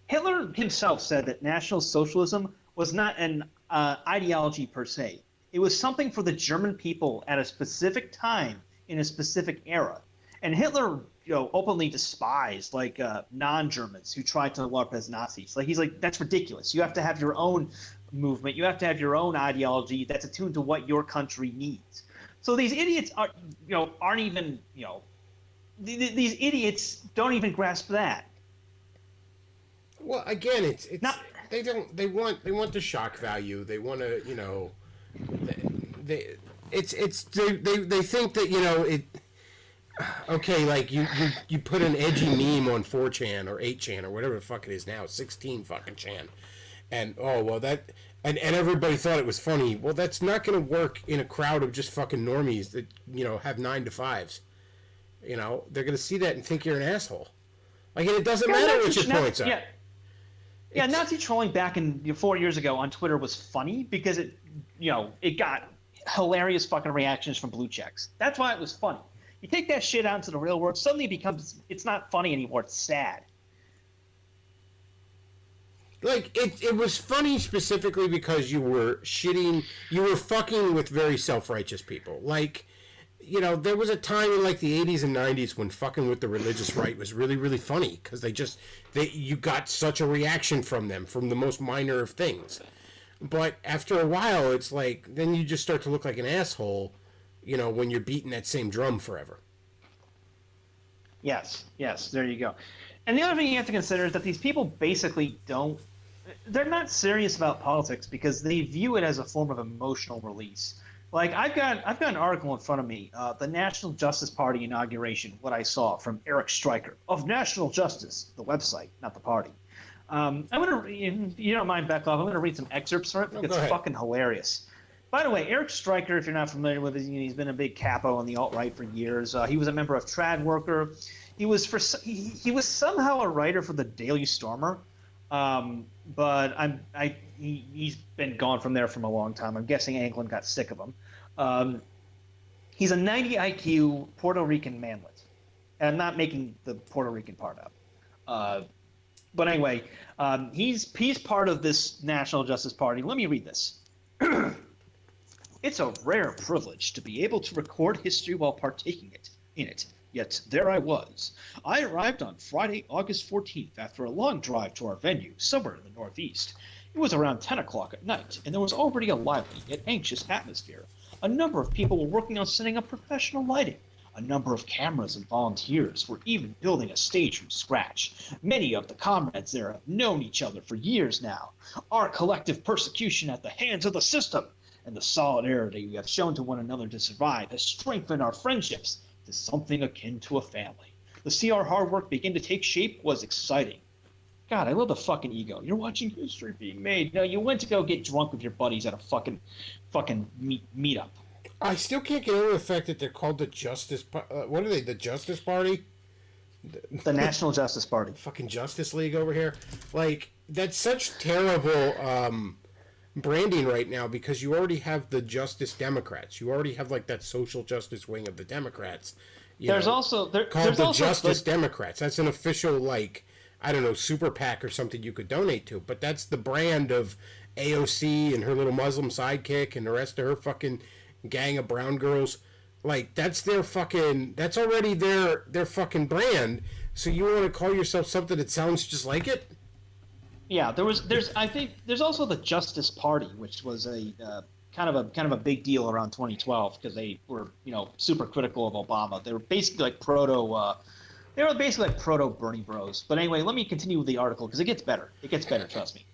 Hitler himself said that National Socialism was not an ideology per se. It was something for the German people at a specific time in a specific era. And Hitler, openly despised non-Germans who tried to LARP as Nazis. He's like, that's ridiculous. You have to have your own movement. You have to have your own ideology that's attuned to what your country needs. So these idiots aren't even, these idiots don't even grasp that. Well, again, it's not. They want the shock value. They want to, they think that it. Okay, like you put an edgy meme on 4chan or 8chan or whatever the fuck it is now, 16 fucking chan, and and everybody thought it was funny. Well, that's not going to work in a crowd of just fucking normies that have 9 to 5s. They're going to see that and think you're an asshole. Like, and it doesn't matter what your points are. Yeah, Nazi trolling back in 4 years ago on Twitter was funny because it got hilarious fucking reactions from blue checks. That's why it was funny. You take that shit out into the real world, suddenly it's not funny anymore. It's sad. Like, it was funny specifically because you were fucking with very self-righteous people. Like, there was a time in like the 80s and 90s when fucking with the religious right was really, really funny because you got such a reaction from them, from the most minor of things. But after a while, it's like, then you just start to look like an asshole, when you're beating that same drum forever. Yes, there you go. And the other thing you have to consider is that these people basically they're not serious about politics because they view it as a form of emotional release. Like, I've got an article in front of me, the National Justice Party inauguration, what I saw from Eric Stryker of National Justice, the website, not the party. I'm going to, you don't mind, Beckhoff, I'm going to read some excerpts from it because it's fucking hilarious. By the way, Eric Stryker, if you're not familiar with him, he's been a big capo on the alt-right for years. He was a member of Trad Worker. He was somehow a writer for the Daily Stormer, but he's been gone from there from a long time. I'm guessing Anglin got sick of him. He's a 90 IQ Puerto Rican manlet, and I'm not making the Puerto Rican part up. But anyway, he's part of this National Justice Party. Let me read this. It's a rare privilege to be able to record history while partaking in it. Yet there I was. I arrived on Friday, August 14th after a long drive to our venue, somewhere in the Northeast. It was around 10 o'clock at night, and there was already a lively yet anxious atmosphere. A number of people were working on setting up professional lighting. A number of cameras and volunteers were even building a stage from scratch. Many of the comrades there have known each other for years now. Our collective persecution at the hands of the system and the solidarity we have shown to one another to survive has strengthened our friendships to something akin to a family. To see our hard work begin to take shape was exciting. God, I love the fucking ego. You're watching history being made. No, you went to go get drunk with your buddies at a fucking meetup. I still can't get over the fact that they're called the Justice. What are they? The Justice Party? The National Justice Party. Fucking Justice League over here. Like, that's such terrible branding right now because you already have the Justice Democrats. You already have like that social justice wing of the Democrats. There's also called the Justice Democrats. That's an official, like, I don't know, super PAC or something you could donate to. But that's the brand of AOC and her little Muslim sidekick and the rest of her fucking gang of brown girls. Like, that's already their fucking brand. So you want to call yourself something that sounds just like it? Yeah, I think there's also the Justice Party, which was a kind of a big deal around 2012 because they were, super critical of Obama. They were basically like proto Bernie Bros. But anyway, let me continue with the article because it gets better. It gets better, trust me.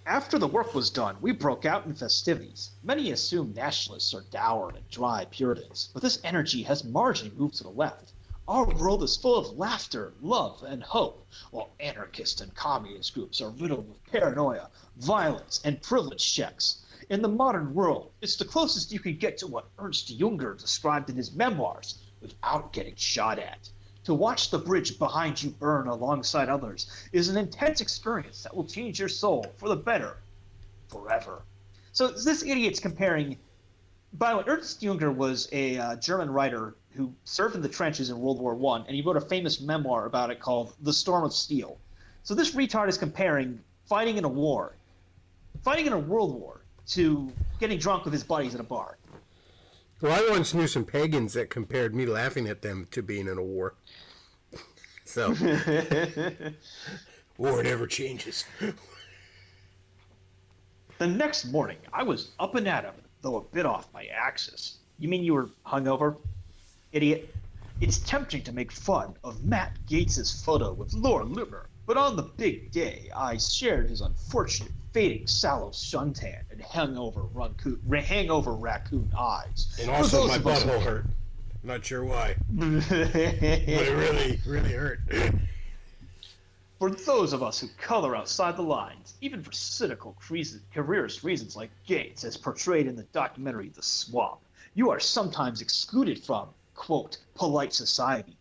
After the work was done, we broke out in festivities. Many assume nationalists are dour and dry Puritans, but this energy has marginally moved to the left. Our world is full of laughter, love, and hope, while anarchist and communist groups are riddled with paranoia, violence, and privilege checks. In the modern world, it's the closest you can get to what Ernst Jünger described in his memoirs, without getting shot at. To watch the bridge behind you burn alongside others is an intense experience that will change your soul for the better, forever. So this idiot's comparing. By the way, Ernst Jünger was a German writer who served in the trenches in World War I, and he wrote a famous memoir about it called The Storm of Steel. So this retard is comparing fighting in a world war, to getting drunk with his buddies at a bar. Well, I once knew some pagans that compared me laughing at them to being in a war. So, war never changes. The next morning, I was up and at 'em, though a bit off my axis. You mean you were hungover? Idiot. It's tempting to make fun of Matt Gates' photo with Laura Loomer, but on the big day, I shared his unfortunate fading sallow suntan and hangover raccoon eyes. And also my butthole hurt. I'm not sure why. But it really, really hurt. For those of us who color outside the lines, even for cynical careerist reasons like Gates, as portrayed in the documentary The Swamp, you are sometimes excluded from, quote, polite society,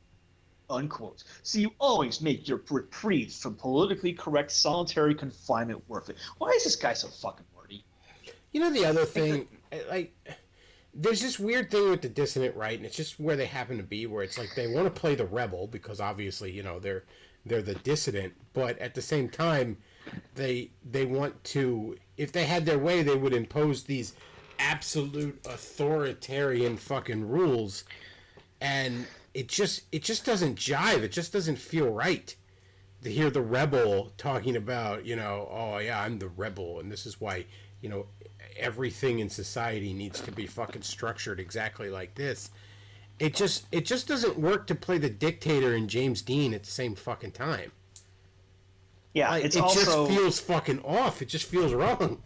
unquote. So you always make your reprieves from politically correct solitary confinement worth it. Why is this guy so fucking wordy? You know the other thing, like, there's this weird thing with the dissident right, and it's just where they happen to be, where it's like they want to play the rebel because obviously, they're the dissident, but at the same time, they want to, if they had their way, they would impose these absolute authoritarian fucking rules, and it just doesn't jive. It just doesn't feel right to hear the rebel talking about, oh yeah, I'm the rebel, and this is why, everything in society needs to be fucking structured exactly like this. It just doesn't work to play the dictator and James Dean at the same fucking time. Yeah, it just feels fucking off. It just feels wrong.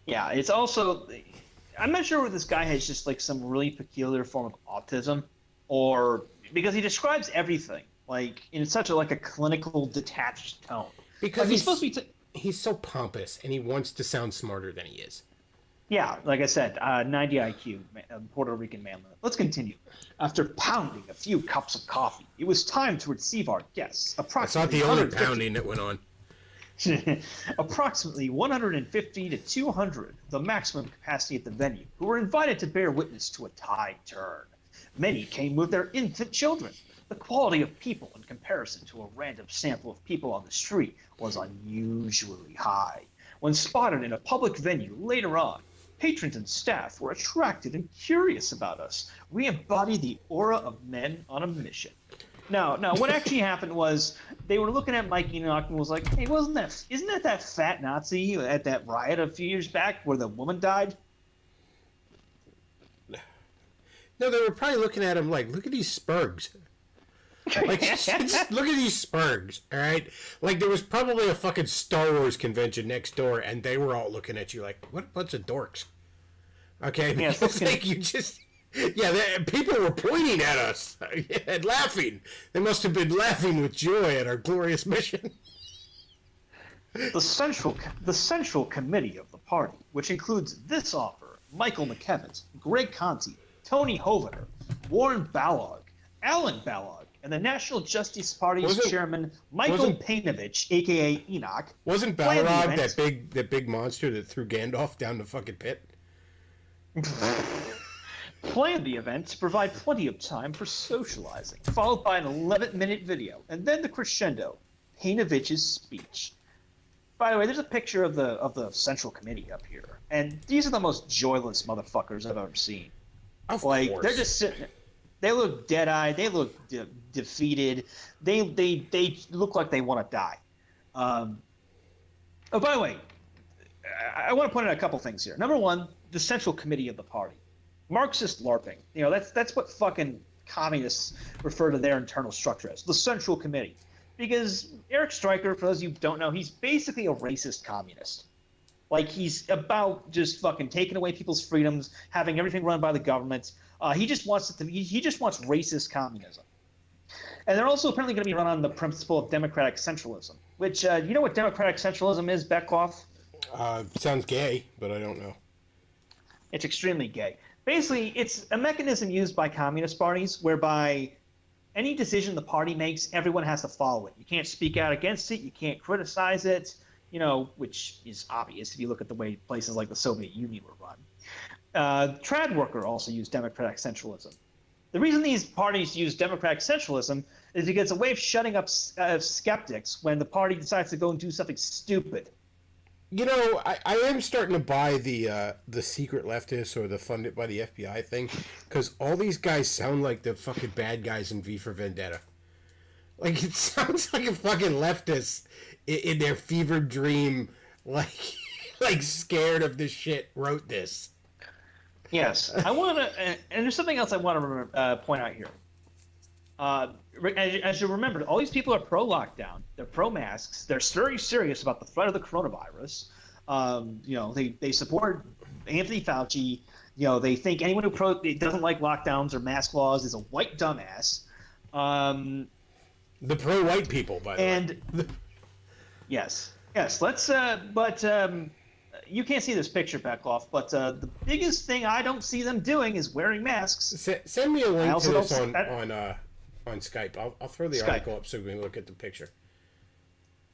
Yeah, it's also, I'm not sure if this guy has just like some really peculiar form of autism, or because he describes everything like in such a clinical detached tone. Because he's supposed to be. He's so pompous, and he wants to sound smarter than he is. Yeah, like I said, 90 IQ, Puerto Rican man. Let's continue. After pounding a few cups of coffee, it was time to receive our guests. That's not the only pounding that went on. Approximately 150 to 200, the maximum capacity at the venue, who were invited to bear witness to a tide turn. Many came with their infant children. The quality of people in comparison to a random sample of people on the street was unusually high. When spotted in a public venue later on, patrons and staff were attracted and curious about us. We embodied the aura of men on a mission. No, what actually happened was they were looking at Mike Enoch and was like, hey, isn't that fat Nazi at that riot a few years back where the woman died? No, they were probably looking at him like, look at these spurgs. Like, just look at these spurgs, all right? Like, there was probably a fucking Star Wars convention next door, and they were all looking at you like, what a bunch of dorks. Okay? Yeah, Because, like, you just... Yeah, people were pointing at us and laughing. They must have been laughing with joy at our glorious mission. The central committee of the party, which includes this author, Michael McKevitt, Greg Conti, Tony Hovener, Warren Balog, Alan Balog, and the National Justice Party's chairman, Michael Painovich, a.k.a. Enoch. Wasn't Balrog that big monster that threw Gandalf down the fucking pit? Planned the event to provide plenty of time for socializing, followed by an 11-minute video, and then the crescendo, Painovich's speech. By the way, there's a picture of the Central Committee up here, and these are the most joyless motherfuckers I've ever seen. Of course. They're just sitting. They look dead-eyed. They look defeated. They look like they want to die. Oh, by the way, I want to point out a couple things here. Number one, the Central Committee of the party, Marxist LARPing. You know, that's what fucking communists refer to their internal structure as, the Central Committee. Because Eric Stryker, for those of you who don't know, he's basically a racist communist. Like, he's about just fucking taking away people's freedoms, having everything run by the government. He just wants racist communism. And they're also apparently going to be run on the principle of democratic centralism, which, you know what democratic centralism is, Beckloff? Sounds gay, but I don't know. It's extremely gay. Basically, it's a mechanism used by communist parties whereby any decision the party makes, everyone has to follow it. You can't speak out against it. You can't criticize it, you know, which is obvious if you look at the way places like the Soviet Union were run. Trad Worker also used democratic centralism. The reason these parties use democratic centralism is because it's a way of shutting up skeptics when the party decides to go and do something stupid. You know, I am starting to buy the secret leftists or the funded by the FBI thing, because all these guys sound like the fucking bad guys in V for Vendetta. Like, it sounds like a fucking leftist in their fever dream, like scared of this shit, wrote this. Yes, I want to, and there's something else I want to point out here. As you remember, all these people are pro-lockdown. They're pro-masks. They're very serious about the threat of the coronavirus. You know, they support Anthony Fauci. You know, they think anyone who doesn't like lockdowns or mask laws is a white dumbass. The pro-white people, by the way. And yes. Let's. But you can't see this picture, Beckloff. But the biggest thing I don't see them doing is wearing masks. Send me a link to this on Skype. I'll throw the article up so we can look at the picture.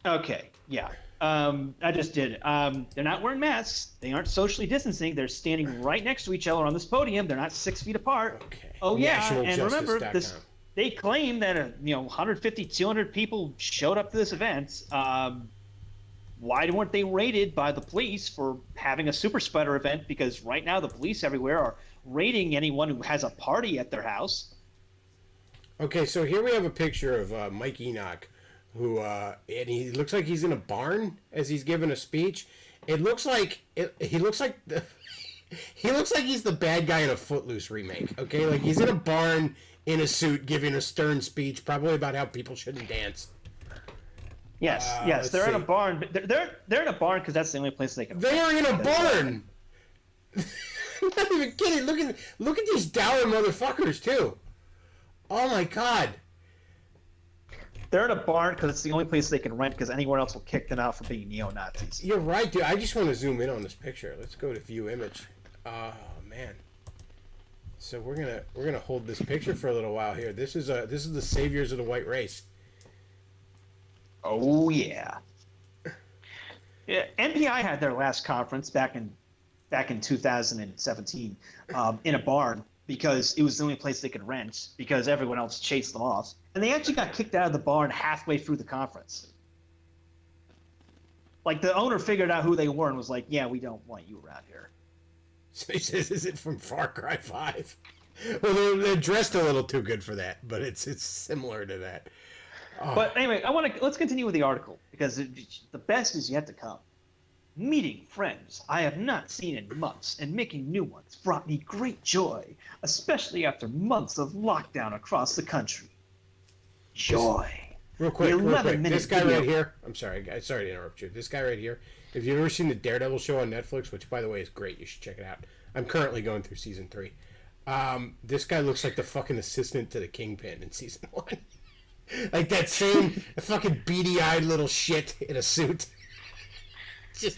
Okay, yeah. I just did. They're not wearing masks. They aren't socially distancing. They're standing right next to each other on this podium. They're not 6 feet apart. Okay. Oh, yeah. And remember, Nationaljustice.com. they claim that 150, 200 people showed up to this event. Why weren't they raided by the police for having a super spreader event? Because right now the police everywhere are raiding anyone who has a party at their house. Okay, so here we have a picture of Mike Enoch, who and he looks like he's in a barn as he's giving a speech. He looks like he's the bad guy in a Footloose remake. Okay, like he's in a barn in a suit giving a stern speech, probably about how people shouldn't dance. Yes, they're in a barn. But they're in a barn because that's the only place they can. They are in a barn. I'm not even kidding. Look at these dour motherfuckers too. Oh my god. They're in a barn because it's the only place they can rent because anywhere else will kick them out for being neo-Nazis. You're right, dude. I just want to zoom in on this picture. Let's go to view image. Oh man. So we're gonna hold this picture for a little while here. This is the saviors of the white race. Oh yeah. Yeah, NPI had their last conference back in 2017 in a barn because it was the only place they could rent because everyone else chased them off. And they actually got kicked out of the barn halfway through the conference. Like, the owner figured out who they were and was like, yeah, we don't want you around here. So he says, is it from Far Cry 5? Well, they're dressed a little too good for that, but it's similar to that. Oh. But anyway, let's continue with the article because the best is yet to come. Meeting friends I have not seen in months and making new ones brought me great joy, especially after months of lockdown across the country. Joy. Real quick. 11-minute This guy video. right here. I'm sorry, guys. Sorry to interrupt you. This guy right here. If you've ever seen the Daredevil show on Netflix, which by the way is great, you should check it out. I'm currently going through season 3. This guy looks like the fucking assistant to the Kingpin in season 1. Like that same fucking beady-eyed little shit in a suit. Just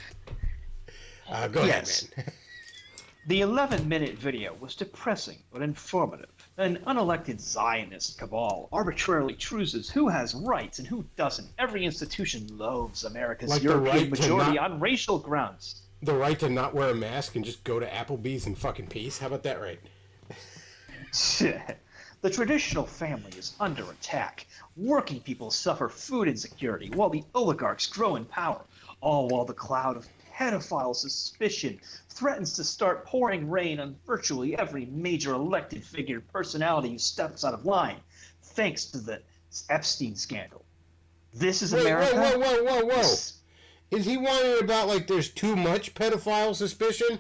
go Yes. ahead, man. The 11-minute video was depressing but informative. An unelected Zionist cabal arbitrarily chooses who has rights and who doesn't. Every institution loathes America's Like the European right to majority not- on racial grounds. The right to not wear a mask and just go to Applebee's in fucking peace. How about that, right? The traditional family is under attack. Working people suffer food insecurity while the oligarchs grow in power, all while the cloud of pedophile suspicion threatens to start pouring rain on virtually every major elected figure personality who steps out of line, thanks to the Epstein scandal. This is Wait, America. whoa. Is he whining about like there's too much pedophile suspicion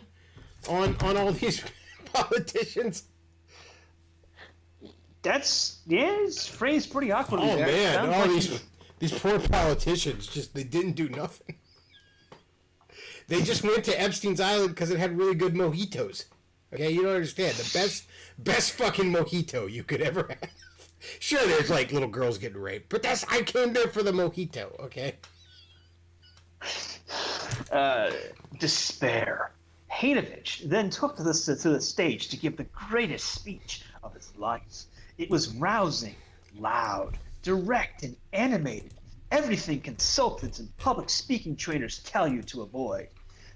on all these politicians? It's phrased pretty awkwardly Oh there. man, Sounds all like these poor politicians they didn't do nothing. They just went to Epstein's Island because it had really good mojitos. Okay, you don't understand. The best fucking mojito you could ever have. Sure, there's like little girls getting raped, but I came there for the mojito. Okay. Despair. Hanovich then took to the stage to give the greatest speech of his life. It was rousing, loud, direct, and animated. Everything consultants and public speaking trainers tell you to avoid.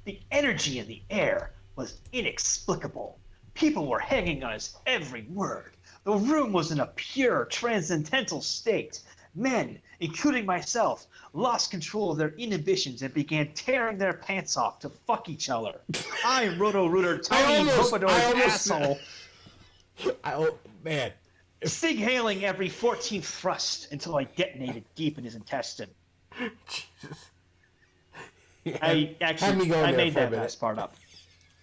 The energy in the air was inexplicable. People were hanging on his every word. The room was in a pure transcendental state. Men, including myself, lost control of their inhibitions and began tearing their pants off to fuck each other. I, Roto-Rooter Tony Popador's asshole, Oh man. Sig hailing every 14th thrust until I detonated deep in his intestine. I Had me going there made for a that minute. last part up.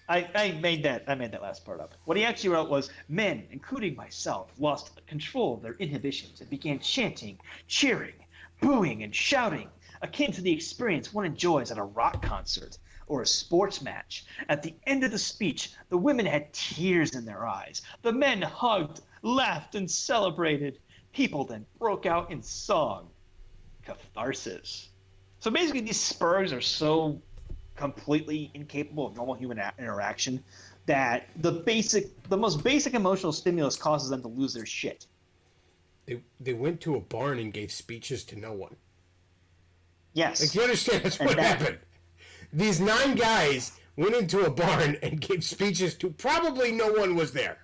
I made that last part up. What he actually wrote was, men, including myself, lost control of their inhibitions and began chanting, cheering, booing, and shouting, akin to the experience one enjoys at a rock concert or a sports match. At the end of the speech, the women had tears in their eyes. The men hugged, laughed, and celebrated. People then broke out in song. Catharsis. So basically, these spurs are so completely incapable of normal human interaction that the most basic emotional stimulus causes them to lose their shit. They went to a barn and gave speeches to no one. Yes. Like, you understand? That's what happened. These 9 guys went into a barn and gave speeches to probably no one was there.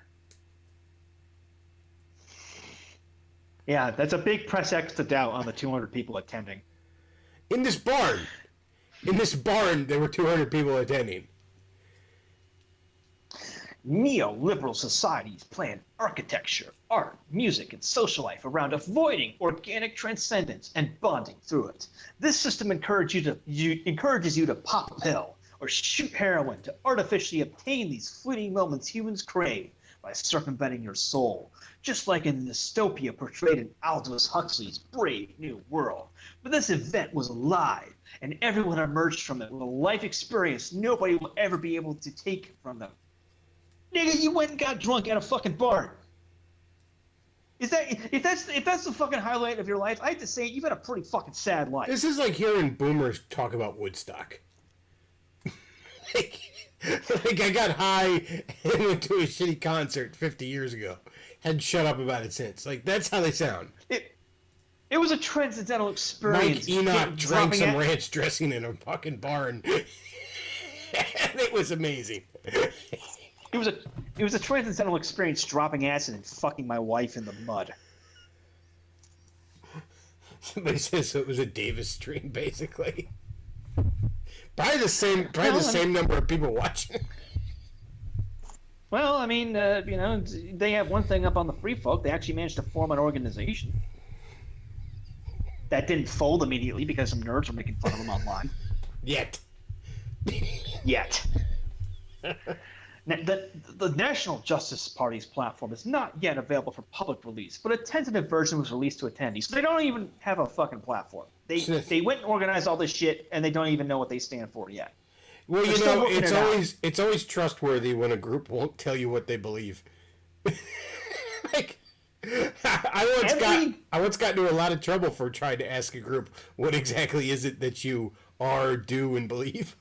Yeah, that's a big press X to doubt on the 200 people attending. In this barn, there were 200 people attending. Neoliberal societies plan architecture, art, music, and social life around avoiding organic transcendence and bonding through it. This system encourages you to pop a pill or shoot heroin to artificially obtain these fleeting moments humans crave by circumventing your soul, just like in the dystopia portrayed in Aldous Huxley's Brave New World. But this event was live, and everyone emerged from it with a life experience nobody will ever be able to take from them. Nigga, you went and got drunk at a fucking barn. If that's the fucking highlight of your life, I have to say you've had a pretty fucking sad life. This is like hearing boomers talk about Woodstock. like I got high and went to a shitty concert 50 years ago. Hadn't shut up about it since. Like, that's how they sound. It was a transcendental experience. Mike Enoch drank some ranch. ranch dressing in a fucking barn. And it was amazing. It was a transcendental experience dropping acid and fucking my wife in the mud. Somebody says it was a Davis stream, basically. Probably the same number of people watching. Well, I mean, they have one thing up on the Free Folk. They actually managed to form an organization that didn't fold immediately because some nerds were making fun of them online. Yet. Yet. The National Justice Party's platform is not yet available for public release, but a tentative version was released to attendees. So they don't even have a fucking platform. They went and organized all this shit, and they don't even know what they stand for yet. Well, They're you still know, working it out. it's always trustworthy when a group won't tell you what they believe. Like, I once got into a lot of trouble for trying to ask a group what exactly is it that you are, do, and believe.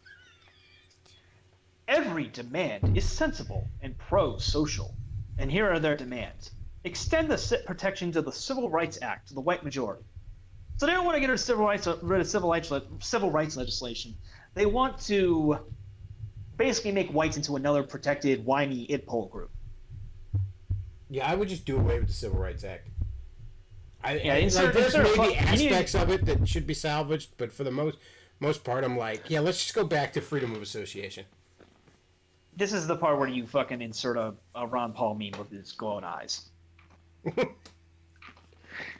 Every demand is sensible and pro-social. And here are their demands. Extend the protections of the Civil Rights Act to the white majority. So they don't want to get rid of civil rights legislation. They want to basically make whites into another protected, whiny it-pole group. Yeah, I would just do away with the Civil Rights Act. There's insert maybe aspects of it that should be salvaged, but for the most part, I'm like, yeah, let's just go back to freedom of association. This is the part where you fucking insert a Ron Paul meme with his glowing eyes.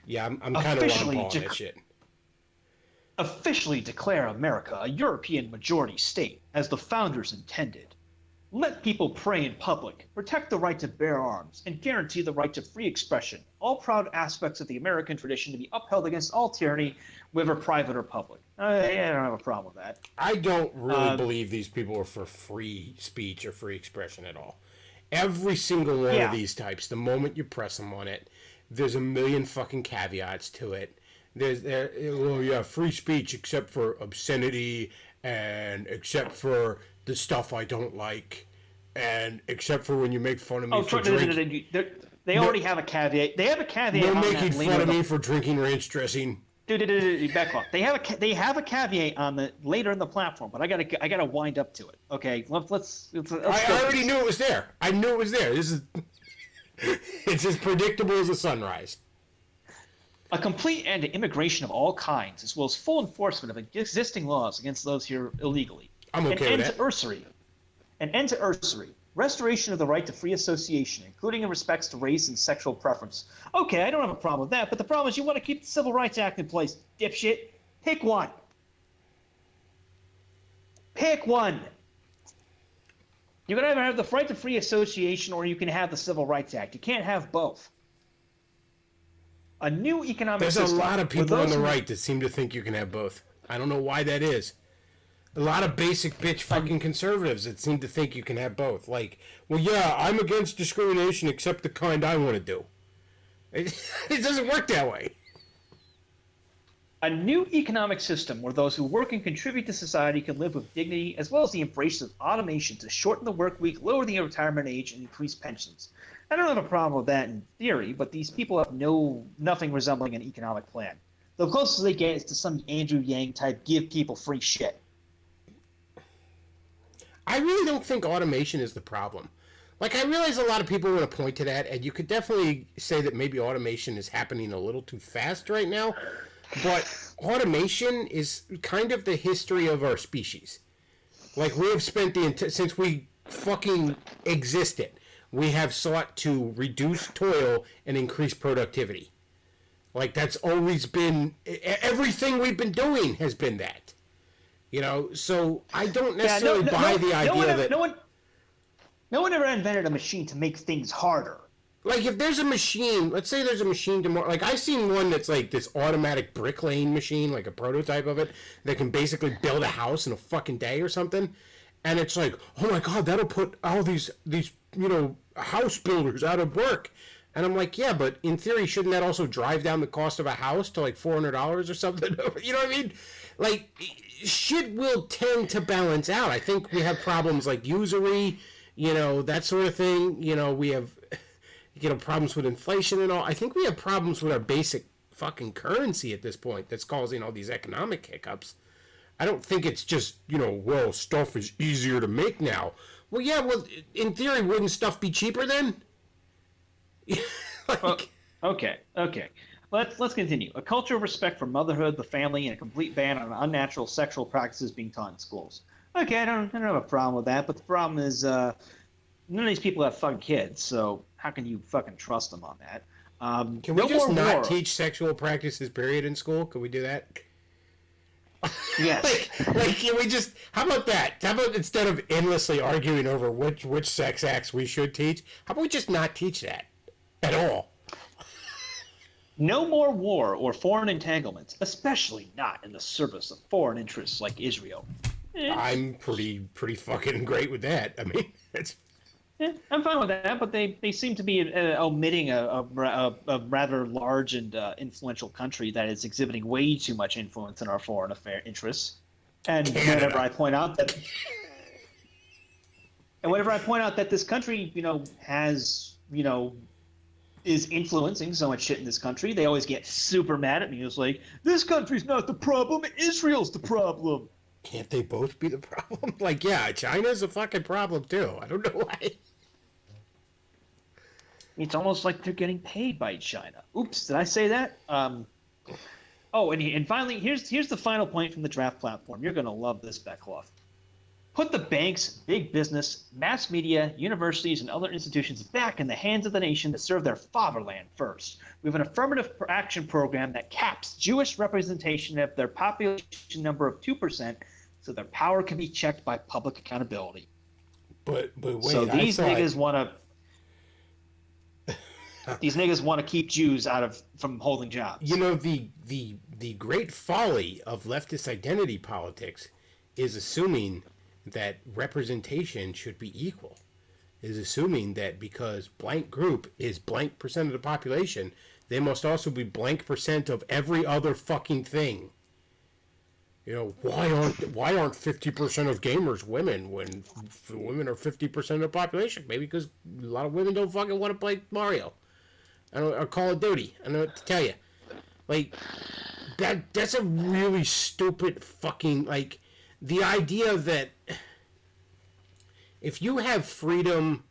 Yeah, I'm kind of Ron Paul on that shit. Officially declare America a European majority state, as the founders intended. Let people pray in public, protect the right to bear arms, and guarantee the right to free expression, all proud aspects of the American tradition to be upheld against all tyranny, whether private or public. I don't have a problem with that. I don't really believe these people are for free speech or free expression at all. Every single one of these types, the moment you press them on it, there's a million fucking caveats to it. Free speech except for obscenity and except for the stuff I don't like and except for when you make fun of me for drinking. They already have a caveat. They have a caveat. They're making fun of me for drinking ranch dressing. Back off. They have a caveat on the later in the platform, but I gotta wind up to it. Okay, let's I already knew it was there. I knew it was there. It's as predictable as the sunrise. A complete end to immigration of all kinds, as well as full enforcement of existing laws against those here illegally. I'm okay with that. An end to usury. Restoration of the right to free association, including in respects to race and sexual preference. Okay, I don't have a problem with that, but the problem is you want to keep the Civil Rights Act in place, dipshit. Pick one. Pick one. You can either have the right to free association or you can have the Civil Rights Act. You can't have both. A new economic system. There's a lot of people on the right that seem to think you can have both. I don't know why that is. A lot of basic bitch fucking conservatives that seem to think you can have both. Like, well, yeah, I'm against discrimination except the kind I want to do. It doesn't work that way. A new economic system where those who work and contribute to society can live with dignity, as well as the embrace of automation to shorten the work week, lower the retirement age, and increase pensions. I don't have a problem with that in theory, but these people have nothing resembling an economic plan. The closest they get is to some Andrew Yang type give people free shit. I really don't think automation is the problem. Like, I realize a lot of people want to point to that, and you could definitely say that maybe automation is happening a little too fast right now, but automation is kind of the history of our species. Like, we have spent since we fucking existed, we have sought to reduce toil and increase productivity. Like, that's always been, everything we've been doing has been that. You know, so I don't necessarily buy the idea that... No one ever invented a machine to make things harder. Like, if there's a machine, let's say there's a machine tomorrow, like, I've seen one that's like this automatic bricklaying machine, like a prototype of it, that can basically build a house in a fucking day or something, and it's like, oh my god, that'll put all these house builders out of work. And I'm like, yeah, but in theory, shouldn't that also drive down the cost of a house to like $400 or something? You know what I mean? Like, shit will tend to balance out. I think we have problems like usury, that sort of thing. We have, problems with inflation and all. I think we have problems with our basic fucking currency at this point that's causing all these economic hiccups. I don't think it's just, stuff is easier to make now. Well, yeah, in theory, wouldn't stuff be cheaper then? Okay. Let's continue. A culture of respect for motherhood, the family, and a complete ban on unnatural sexual practices being taught in schools. Okay, I don't have a problem with that, but the problem is none of these people have fucking kids, so how can you fucking trust them on that? Can we just not teach sexual practices, period, in school? Can we do that? Yes. Can we just? How about that? How about instead of endlessly arguing over which sex acts we should teach, how about we just not teach that at all? No more war or foreign entanglements, especially not in the service of foreign interests like Israel. I'm pretty fucking great with that. I mean, it's. I'm fine with that, but they seem to be omitting a rather large and influential country that is exhibiting way too much influence in our foreign affair interests. And whenever I point out that, this country, has, is influencing so much shit in this country, they always get super mad at me. It's like, this country's not the problem, Israel's the problem. Can't they both be the problem? Like, yeah, China's a fucking problem too. I don't know why. It's almost like they're getting paid by China. Oops, did I say that? Oh, and finally, here's the final point from the draft platform. You're going to love this, Beckloff. Put the banks, big business, mass media, universities, and other institutions back in the hands of the nation to serve their fatherland first. We have an affirmative action program that caps Jewish representation of their population number of 2%, so their power can be checked by public accountability. But wait, so these niggas want to keep Jews from holding jobs. The great folly of leftist identity politics is assuming that representation should be equal. Is assuming that because blank group is blank percent of the population, they must also be blank percent of every other fucking thing. Why aren't 50% of gamers women when women are 50% of the population? Maybe because a lot of women don't fucking want to play Mario. Or Call of Duty. I don't know what to tell you. Like, that's a really stupid fucking, like, the idea that if you have freedom,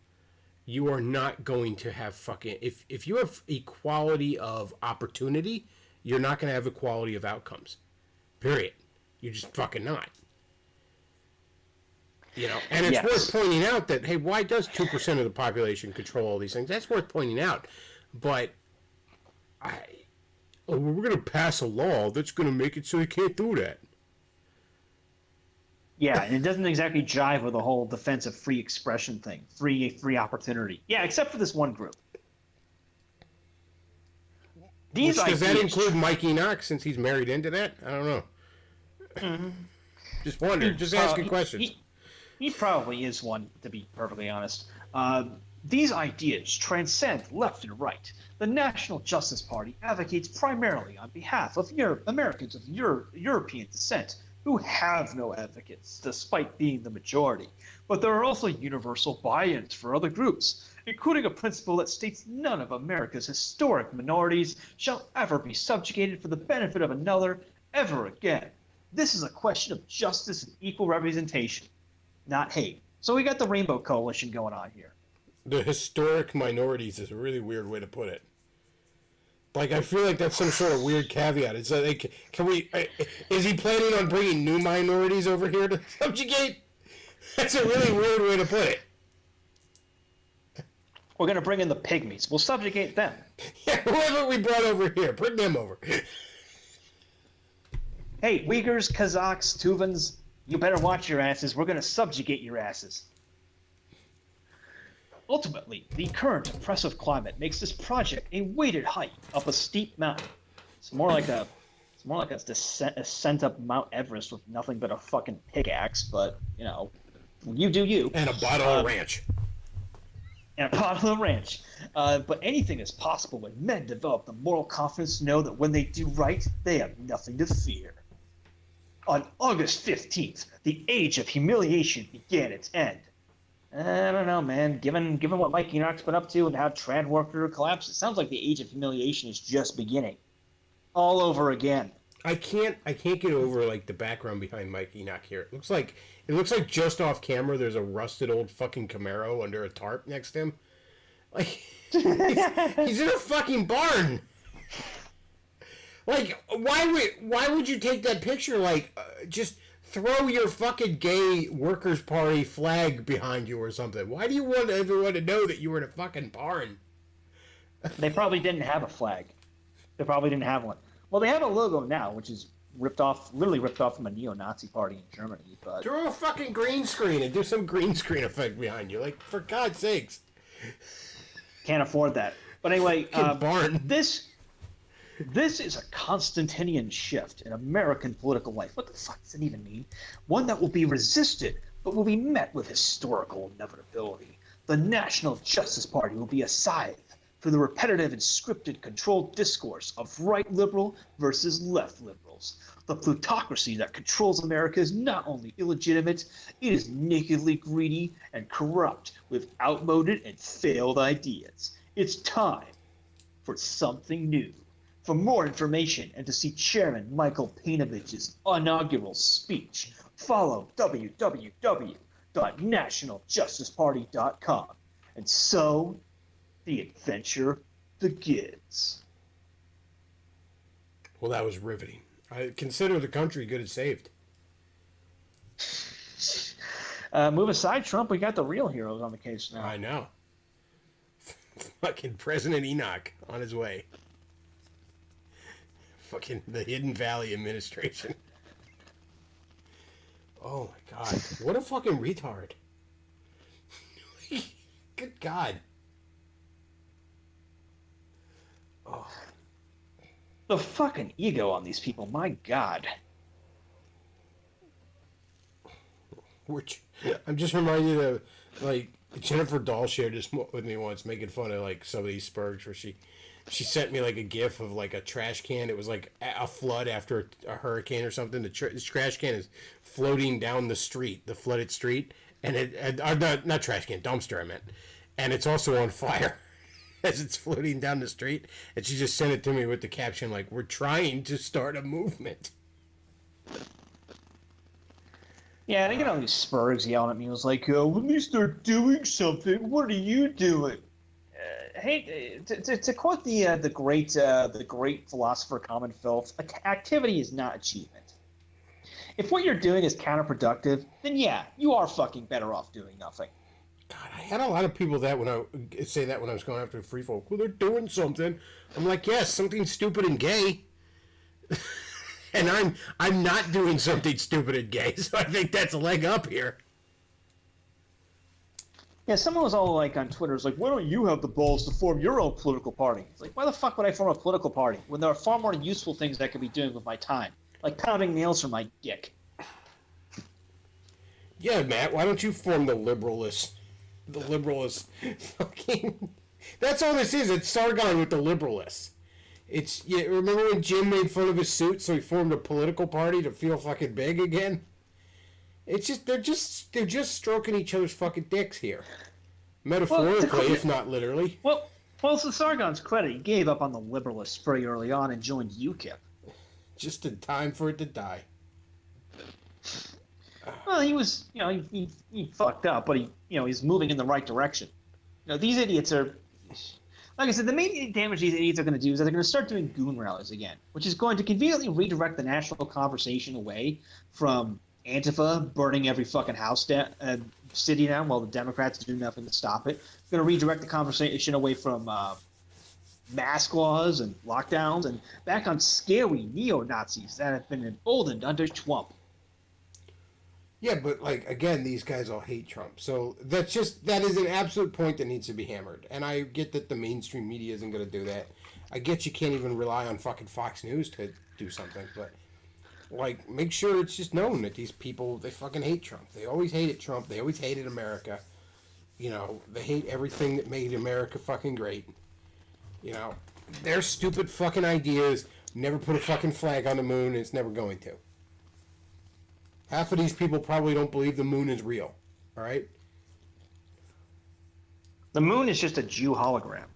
you are not going to have fucking, if you have equality of opportunity, you're not going to have equality of outcomes. Period. You're just fucking not. And it's worth pointing out that, hey, why does 2% of the population control all these things? That's worth pointing out. But we're going to pass a law that's going to make it so you can't do that. Yeah, and it doesn't exactly jive with the whole defense of free expression thing, free opportunity. Yeah, except for this one group. Does that include Mikey Knox since he's married into that? I don't know. Mm-hmm. Just wondering. Just asking questions. He probably is one, to be perfectly honest. These ideas transcend left and right. The National Justice Party advocates primarily on behalf of Americans of European descent who have no advocates, despite being the majority. But there are also universal buy-ins for other groups, including a principle that states none of America's historic minorities shall ever be subjugated for the benefit of another ever again. This is a question of justice and equal representation, not hate. So we got the Rainbow Coalition going on here. The historic minorities is a really weird way to put it. Like, I feel like that's some sort of weird caveat. It's like, is he planning on bringing new minorities over here to subjugate? That's a really weird way to put it. We're going to bring in the pygmies. We'll subjugate them. Yeah, whoever we brought over here, bring them over. Hey, Uyghurs, Kazakhs, Tuvans, you better watch your asses. We're going to subjugate your asses. Ultimately, the current oppressive climate makes this project a weighted hike up a steep mountain. It's more like a ascent up Mount Everest with nothing but a fucking pickaxe, but, you do you. And a bottle of ranch. But anything is possible when men develop the moral confidence to know that when they do right, they have nothing to fear. On August 15th, the age of humiliation began its end. I don't know, man. Given what Mikey Knox been up to and how Trad Worker collapsed, it sounds like the age of humiliation is just beginning. All over again. I can't get over like the background behind Mikey Knox here. It looks like just off camera there's a rusted old fucking Camaro under a tarp next to him. Like he's in a fucking barn. Like why would you take that picture? Like just throw your fucking gay workers' party flag behind you or something. Why do you want everyone to know that you were in a fucking barn? They probably didn't have a flag. They probably didn't have one. Well, they have a logo now, which is literally ripped off from a neo-Nazi party in Germany. But Throw a fucking green screen and do some green screen effect behind you. Like, for God's sakes. can't afford that. But anyway, barn. this is a Constantinian shift in American political life. What the fuck does it even mean? One that will be resisted, but will be met with historical inevitability. The National Justice Party will be a scythe for the repetitive and scripted controlled discourse of right liberal versus left liberals. The plutocracy that controls America is not only illegitimate, it is nakedly greedy and corrupt with outmoded and failed ideas. It's time for something new. For more information and to see Chairman Michael Painovich's inaugural speech, follow www.nationaljusticeparty.com. And so, the adventure begins. Well, that was riveting. I consider the country good and saved. Move aside, Trump. We got the real heroes on the case now. I know. Fucking President Enoch on his way. Fucking the Hidden Valley administration. Oh my God. What a fucking retard. Good God. Oh. The fucking ego on these people, my God. I'm just reminded of, like, Jennifer Dahl shared this with me once, making fun of, like, some of these spurgs where she sent me, like, a gif of, like, a trash can. It was, like, a flood after a hurricane or something. This trash can is floating down the street, the flooded street. And not trash can, dumpster, I meant. And it's also on fire as it's floating down the street. And she just sent it to me with the caption, like, we're trying to start a movement. Yeah, and I get all these spurgs yelling at me. It was like, let me start doing something. What are you doing? Hey, to quote the great philosopher Common Filth, activity is not achievement. If what you're doing is counterproductive, then yeah, you are fucking better off doing nothing. God, I had a lot of people when I was going after Free Folk. Well, they're doing something. I'm like, yes, something stupid and gay. And I'm not doing something stupid and gay, so I think that's a leg up here. Yeah, someone was all like on Twitter, was like, why don't you have the balls to form your own political party? It's like, why the fuck would I form a political party when there are far more useful things I could be doing with my time, like pounding nails for my dick? Yeah, Matt, why don't you form the liberalists? The liberalists. Fucking. That's all this is. It's Sargon with the liberalists. Remember when Jim made fun of his suit, so he formed a political party to feel fucking big again? It's just they're just stroking each other's fucking dicks here, metaphorically, if not literally. Well, to Sargon's credit, he gave up on the liberalists pretty early on and joined UKIP. Just in time for it to die. Well, he was, he fucked up, but he's moving in the right direction. These idiots are. Like I said, the main damage these idiots are going to do is that they're going to start doing goon rallies again, which is going to conveniently redirect the national conversation away from Antifa burning every fucking city down while the Democrats do nothing to stop it. It's going to redirect the conversation away from mask laws and lockdowns and back on scary neo-Nazis that have been emboldened under Trump. Yeah, but again, these guys all hate Trump. So that is an absolute point that needs to be hammered. And I get that the mainstream media isn't going to do that. I get you can't even rely on fucking Fox News to do something, but make sure it's just known that these people, they fucking hate Trump. They always hated Trump. They always hated America. They hate everything that made America fucking great. Their stupid fucking ideas never put a fucking flag on the moon, and it's never going to. Half of these people probably don't believe the moon is real. All right? The moon is just a Jew hologram.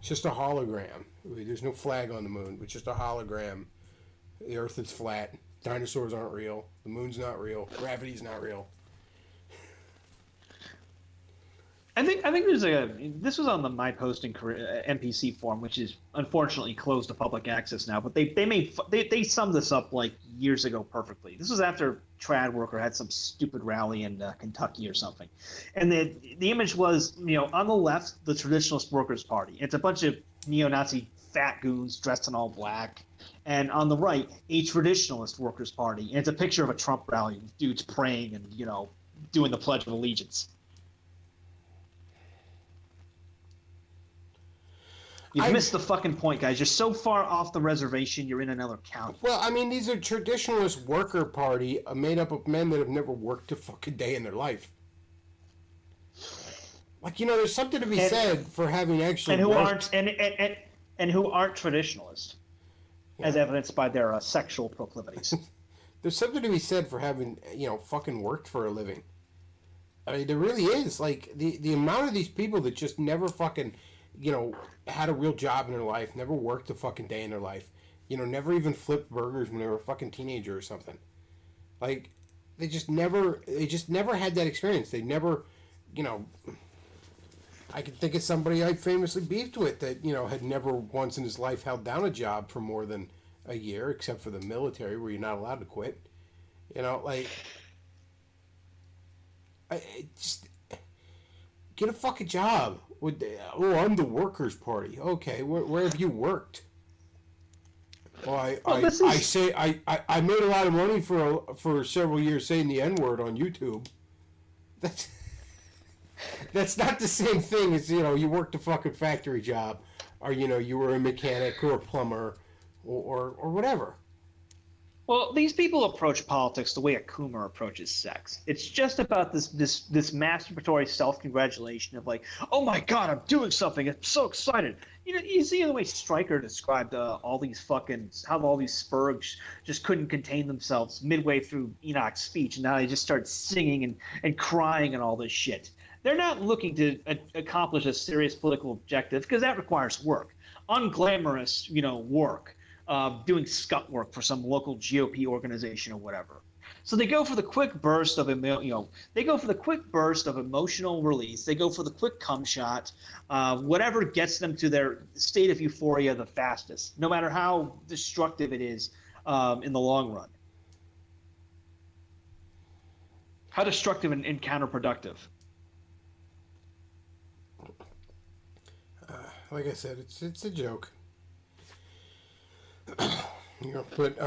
It's just a hologram. There's no flag on the moon. It's just a hologram. The Earth is flat. Dinosaurs aren't real. The moon's not real. Gravity's not real. I think this was on the My Posting NPC forum, which is unfortunately closed to public access now. But they summed this up like years ago perfectly. This was after Trad Worker had some stupid rally in Kentucky or something, and the image was on the left the Traditionalist Workers Party. It's a bunch of neo-Nazi fat goons dressed in all black, and on the right, a traditionalist Workers' Party, and it's a picture of a Trump rally with dudes praying and doing the Pledge of Allegiance. You've missed the fucking point, guys. You're so far off the reservation, you're in another county. Well, I mean, these are traditionalist worker party made up of men that have never worked a fucking day in their life. Like, there's something to be said for having actually and who worked. and who aren't traditionalist, as evidenced by their sexual proclivities. There's something to be said for having, fucking worked for a living. I mean, there really is. Like, the amount of these people that just never fucking, had a real job in their life, never worked a fucking day in their life, never even flipped burgers when they were a fucking teenager or something. Like, they just never had that experience. They never, I can think of somebody I famously beefed with that, had never once in his life held down a job for more than a year, except for the military where you're not allowed to quit. Just get a fucking job. I'm the Workers' Party. Okay, where have you worked? Well, I made a lot of money for several years saying the N-word on YouTube. That's not the same thing as, you worked a fucking factory job, or, you were a mechanic or a plumber or whatever. Well, these people approach politics the way a Coomer approaches sex. It's just about this masturbatory self-congratulation of like, oh my God, I'm doing something. I'm so excited. You see the way Stryker described all these fucking, how all these spurgs just couldn't contain themselves midway through Enoch's speech, and now they just start singing and crying and all this shit. They're not looking to accomplish a serious political objective because that requires work, unglamorous, work. Doing scut work for some local GOP organization or whatever. So they go for the quick burst of emotional release. They go for the quick cum shot, whatever gets them to their state of euphoria the fastest, no matter how destructive it is in the long run. How destructive and counterproductive. Like I said, it's a joke. But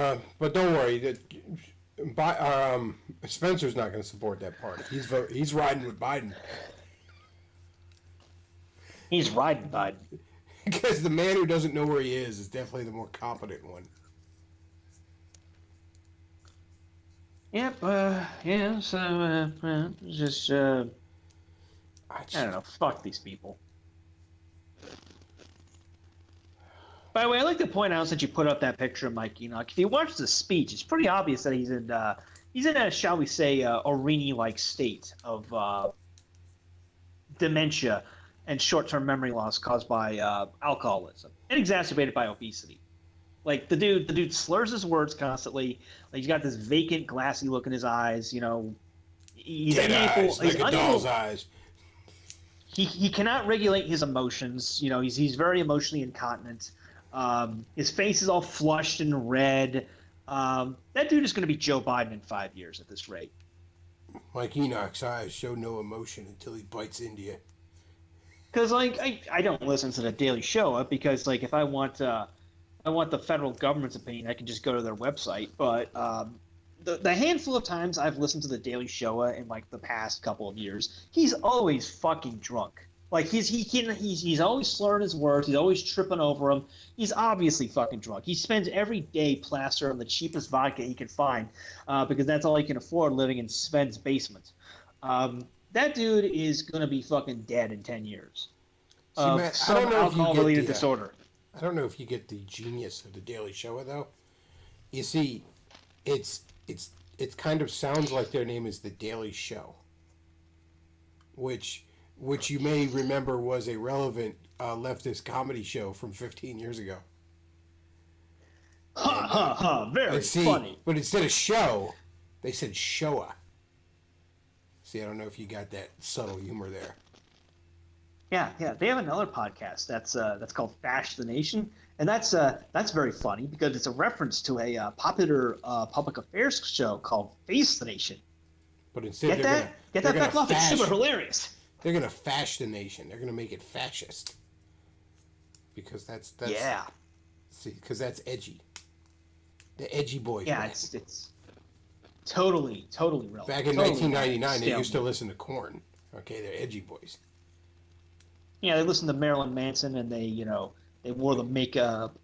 don't worry. Spencer's not going to support that party. He's riding with Biden. He's riding Biden because the man who doesn't know where he is definitely the more competent one. Yep. Yeah. So just I don't know. Fuck these people. By the way, I'd like to point out, since you put up that picture of Mike Enoch, if you watch the speech, it's pretty obvious that he's in a, shall we say, Arini-like state of dementia and short-term memory loss caused by alcoholism and exacerbated by obesity. Like the dude slurs his words constantly. Like he's got this vacant, glassy look in his eyes. He's unable. Eyes, like a doll's eyes. He cannot regulate his emotions. He's very emotionally incontinent. His face is all flushed and red. That dude is going to be Joe Biden in 5 years at this rate. Mike Enoch's eyes show no emotion until he bites India. Because I don't listen to the Daily Show because if I want the federal government's opinion, I can just go to their website. But the handful of times I've listened to the Daily Show in the past couple of years, he's always fucking drunk. He's always slurring his words. He's always tripping over them. He's obviously fucking drunk. He spends every day plastered on the cheapest vodka he can find because that's all he can afford living in Sven's basement. That dude is going to be fucking dead in 10 years. See, Matt, some alcohol-related disorder. I don't know if you get the genius of the Daily Show, though. You see, it kind of sounds like their name is The Daily Show, which you may remember was a relevant leftist comedy show from 15 years ago. Very funny. But instead of show, they said Showa. See, I don't know if you got that subtle humor there. Yeah. They have another podcast that's called Fash the Nation, and that's very funny because it's a reference to a popular public affairs show called Face the Nation. But instead, get that back off. It's super hilarious. They're gonna fash the nation. They're gonna make it fascist. Because that's yeah. See, because that's edgy. The edgy boys. Yeah, man. it's totally relevant. Back in Totally 1999, they still. used to listen to Korn. Okay, they're edgy boys. Yeah, they listened to Marilyn Manson, and they wore the makeup.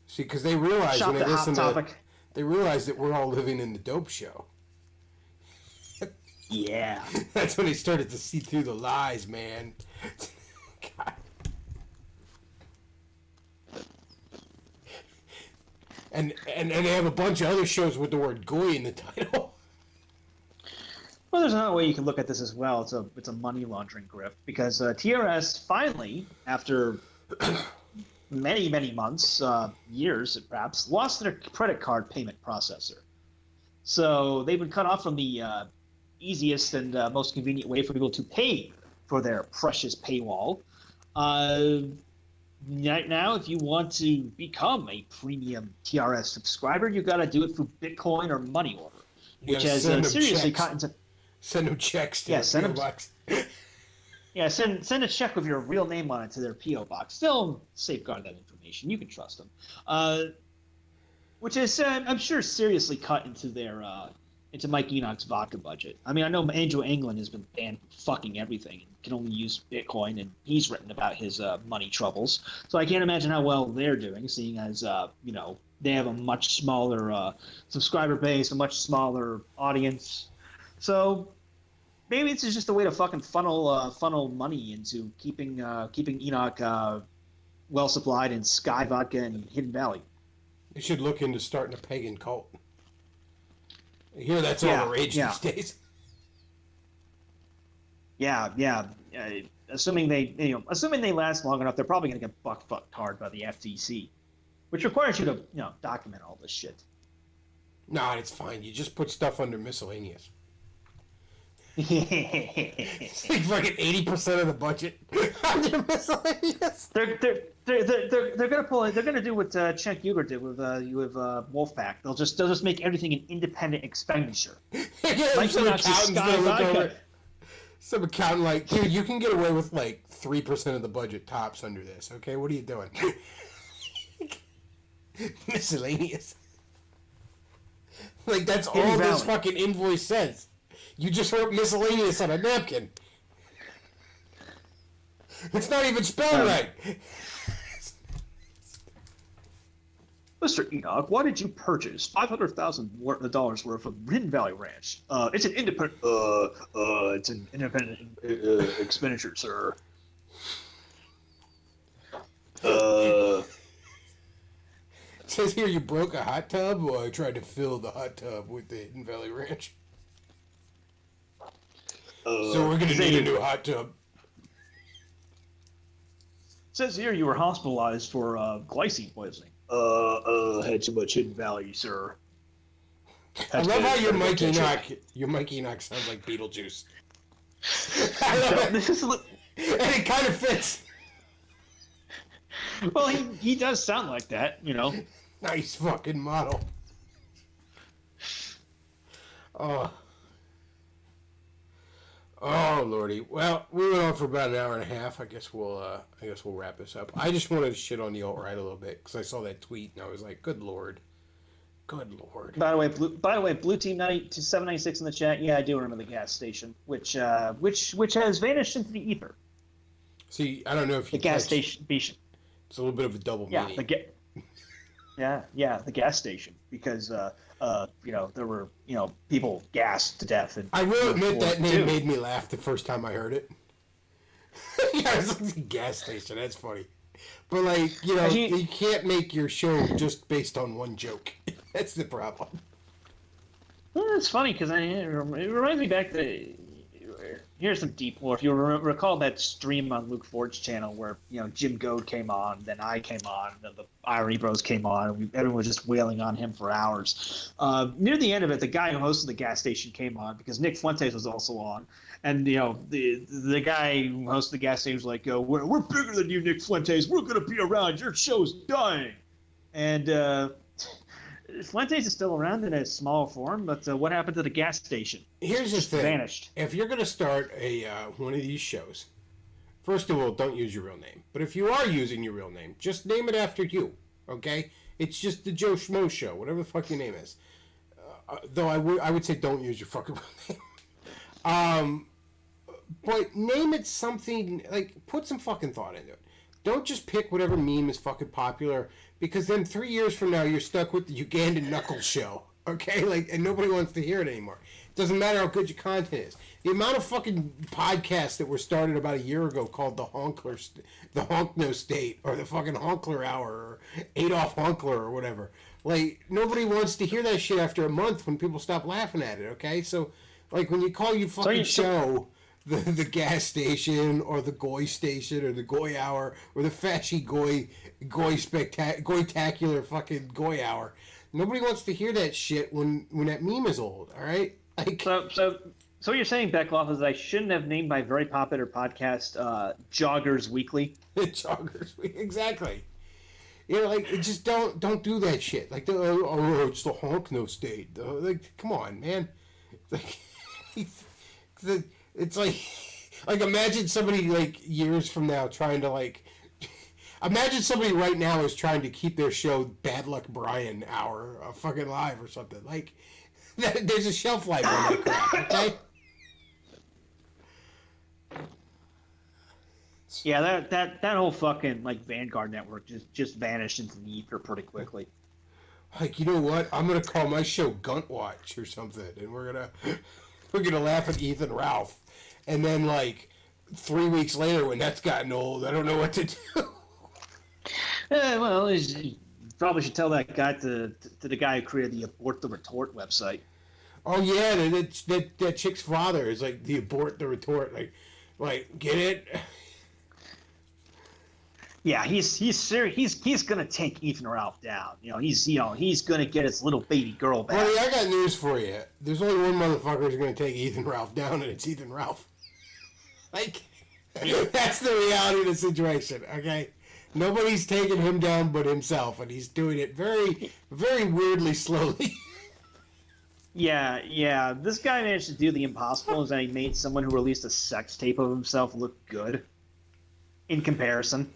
See, because they realized Shop when they at Hot listened to, Topic. they realized that we're all living in the dope show. Yeah. That's when they started to see through the lies, man. God. And they have a bunch of other shows with the word "goy" in the title. Well, there's another way you can look at this as well. It's a money laundering grift because TRS finally, after many months, years perhaps, lost their credit card payment processor. So they've been cut off from the easiest and most convenient way for people to pay for their precious paywall. Right now, if you want to become a premium TRS subscriber, you've got to do it through Bitcoin or money order, which has seriously cut into. Send them checks to Yeah, their send PO them- box. Yeah, send a check with your real name on it to their PO box. Still safeguard that information. You can trust them. Which is, I'm sure, seriously cut into their into Mike Enoch's vodka budget. I mean, I know Andrew Anglin has been banned from fucking everything and can only use Bitcoin, and he's written about his money troubles. So I can't imagine how well they're doing, seeing as they have a much smaller subscriber base, a much smaller audience. So maybe this is just a way to fucking funnel money into keeping Enoch well supplied in Sky Vodka and Hidden Valley. They should look into starting a pagan cult. I hear that's all Yeah, the rage yeah. these days. Yeah. Assuming they last long enough, they're probably gonna get fucked hard by the FTC, which requires you to document all this shit. Nah, it's fine. You just put stuff under miscellaneous. It's like fucking 80% of the budget under miscellaneous. They're gonna pull it. They're gonna do what Cenk Uygur did with Wolfpack. They'll just make everything an independent expenditure. Mike Some Enoch's accountant's Sky gonna look Vodka. over. Some accountant like, dude, you can get away with like 3% of the budget tops under this. Okay, what are you doing? Miscellaneous. Like that's Hidden all this Valley. fucking invoice says. You just wrote miscellaneous on a napkin. It's not even spelled right. Mr. Enoch, why did you purchase $500,000 worth of Hidden Valley Ranch? It's an independent expenditure, sir. It says here you broke a hot tub. Well, I tried to fill the hot tub with the Hidden Valley Ranch. So we're gonna need a new hot tub. Says here you were hospitalized for glycine poisoning. Had too much Hidden Valley, sir. I love how your Mike Enoch sounds like Beetlejuice. I love it. This is And it kind of fits. well, he does sound like that, Nice fucking model. Oh, lordy. Well, we went on for about an hour and a half. I guess we'll wrap this up. I just wanted to shit on the alt-right a little bit because I saw that tweet and I was like, good lord. Good lord. By the way, Blue Team 796 in the chat. Yeah, I do remember the gas station, which has vanished into the ether. See, I don't know if The you gas catch- station. It's a little bit of a double Yeah, meaning. the gas station because there were people gassed to death. And I will admit that name too. made me laugh the first time I heard it. Yeah, it's like a gas station. That's funny. But like, you can't make your show just based on one joke. That's the problem. Well, it's funny because it reminds me back to here's some deep lore. If you recall that stream on Luke Ford's channel where Jim Goad came on, then I came on, then the Irony Bros came on, and everyone was just wailing on him for hours. Near the end of it, the guy who hosted the gas station came on because Nick Fuentes was also on, and the guy who hosted the gas station was like, we're bigger than you, Nick Fuentes. We're gonna be around. Your show's dying," and. Fuentes is still around in a small form, but what happened to the gas station? Here's the Just thing. vanished. If you're going to start one of these shows, first of all, don't use your real name. But if you are using your real name, just name it after you, okay? It's just the Joe Schmo Show, whatever the fuck your name is. Though I would say don't use your fucking real name. But name it something, like, put some fucking thought into it. Don't just pick whatever meme is fucking popular, because then 3 years from now you're stuck with the Ugandan Knuckles show, okay? Like, and nobody wants to hear it anymore. It doesn't matter how good your content is. The amount of fucking podcasts that were started about a year ago called the Honkno State, or the fucking Honkler Hour, or Adolf Honkler, or whatever. Like, nobody wants to hear that shit after a month when people stop laughing at it, okay? So, like, when you call your fucking show the gas station, or the Goy station, or the Goy Hour, or the Fashy Goy-tacular fucking Goy Hour, nobody wants to hear that shit when that meme is old, alright? Like, So what you're saying, Beckloff, is I shouldn't have named my very popular podcast Joggers Weekly? Joggers, exactly. You know, like, just don't do that shit. Like, it's the Honkno State. Like, come on, man. Like, it's like imagine somebody, like, years from now trying to, like, imagine somebody right now is trying to keep their show Bad Luck Brian Hour fucking live or something. Like, there's a shelf life on that crap, okay? Yeah, that whole fucking, like, Vanguard network just vanished into the ether pretty quickly. Like, you know what? I'm gonna call my show Gunt Watch or something, and we're gonna laugh at Ethan Ralph, and then, like, 3 weeks later when that's gotten old, I don't know what to do. Well, you probably should tell that guy to the guy who created the Abort the Retort website. Oh yeah, that chick's father is like the Abort the Retort, like get it? Yeah, he's serious. He's gonna take Ethan Ralph down. He's gonna get his little baby girl back. Buddy, I got news for you. There's only one motherfucker who's gonna take Ethan Ralph down, and it's Ethan Ralph. Like, that's the reality of the situation. Okay, nobody's taking him down but himself, and he's doing it very, very weirdly slowly. Yeah. This guy managed to do the impossible, is that he made someone who released a sex tape of himself look good. In comparison.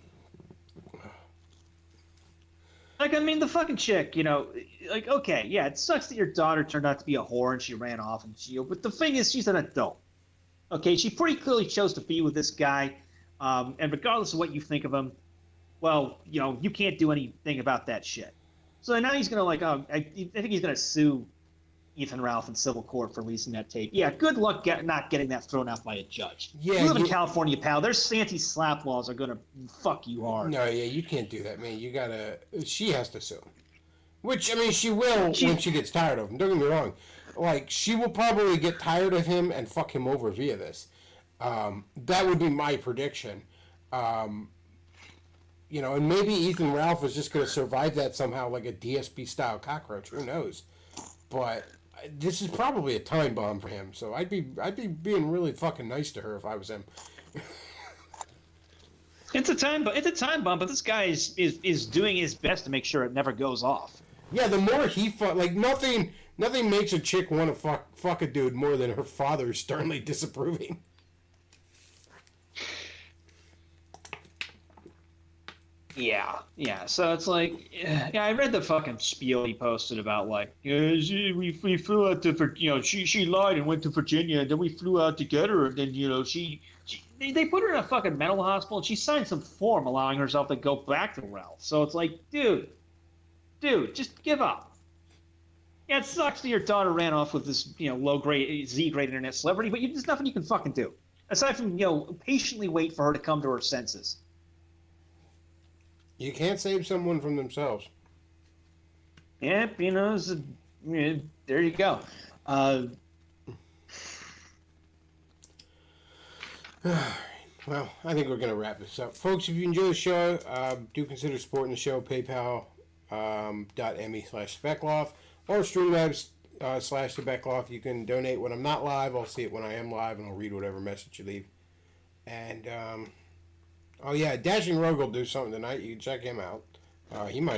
Like, I mean, the fucking chick, like, okay, yeah, it sucks that your daughter turned out to be a whore and she ran off but the thing is, she's an adult. Okay, she pretty clearly chose to be with this guy, and regardless of what you think of him, well, you can't do anything about that shit. So now he's gonna, like, I think he's gonna sue Ethan Ralph in civil court for releasing that tape. Yeah, good luck not getting that thrown out by a judge. Yeah, you live in California, pal. Their anti-slap laws are gonna fuck you hard. No, yeah, you can't do that, man. She has to sue. Which, I mean, she will when she gets tired of him. Don't get me wrong. Like, she will probably get tired of him and fuck him over via this. That would be my prediction. And maybe Ethan Ralph is just going to survive that somehow, like a DSP-style cockroach. Who knows? But this is probably a time bomb for him. So I'd be being really fucking nice to her if I was him. It's a time bomb, but this guy is doing his best to make sure it never goes off. Yeah, the more he like nothing makes a chick want to fuck a dude more than her father sternly disapproving. Yeah. So it's like, yeah, I read the fucking spiel he posted about, like, we flew out to, she lied and went to Virginia, and then we flew out together, and then, they put her in a fucking mental hospital, and she signed some form allowing herself to go back to Ralph. So it's like, dude, just give up. Yeah, it sucks that your daughter ran off with this, low-grade, Z-grade internet celebrity, but there's nothing you can fucking do. Aside from, patiently wait for her to come to her senses. You can't save someone from themselves. Yep, there you go. Well, I think we're going to wrap this up. Folks, if you enjoy the show, do consider supporting the show, paypal.me/Beckloff or Streamlabs /the Beckloff. You can donate when I'm not live. I'll see it when I am live, and I'll read whatever message you leave. And, oh yeah, Dashing Rogue will do something tonight. You can check him out. He might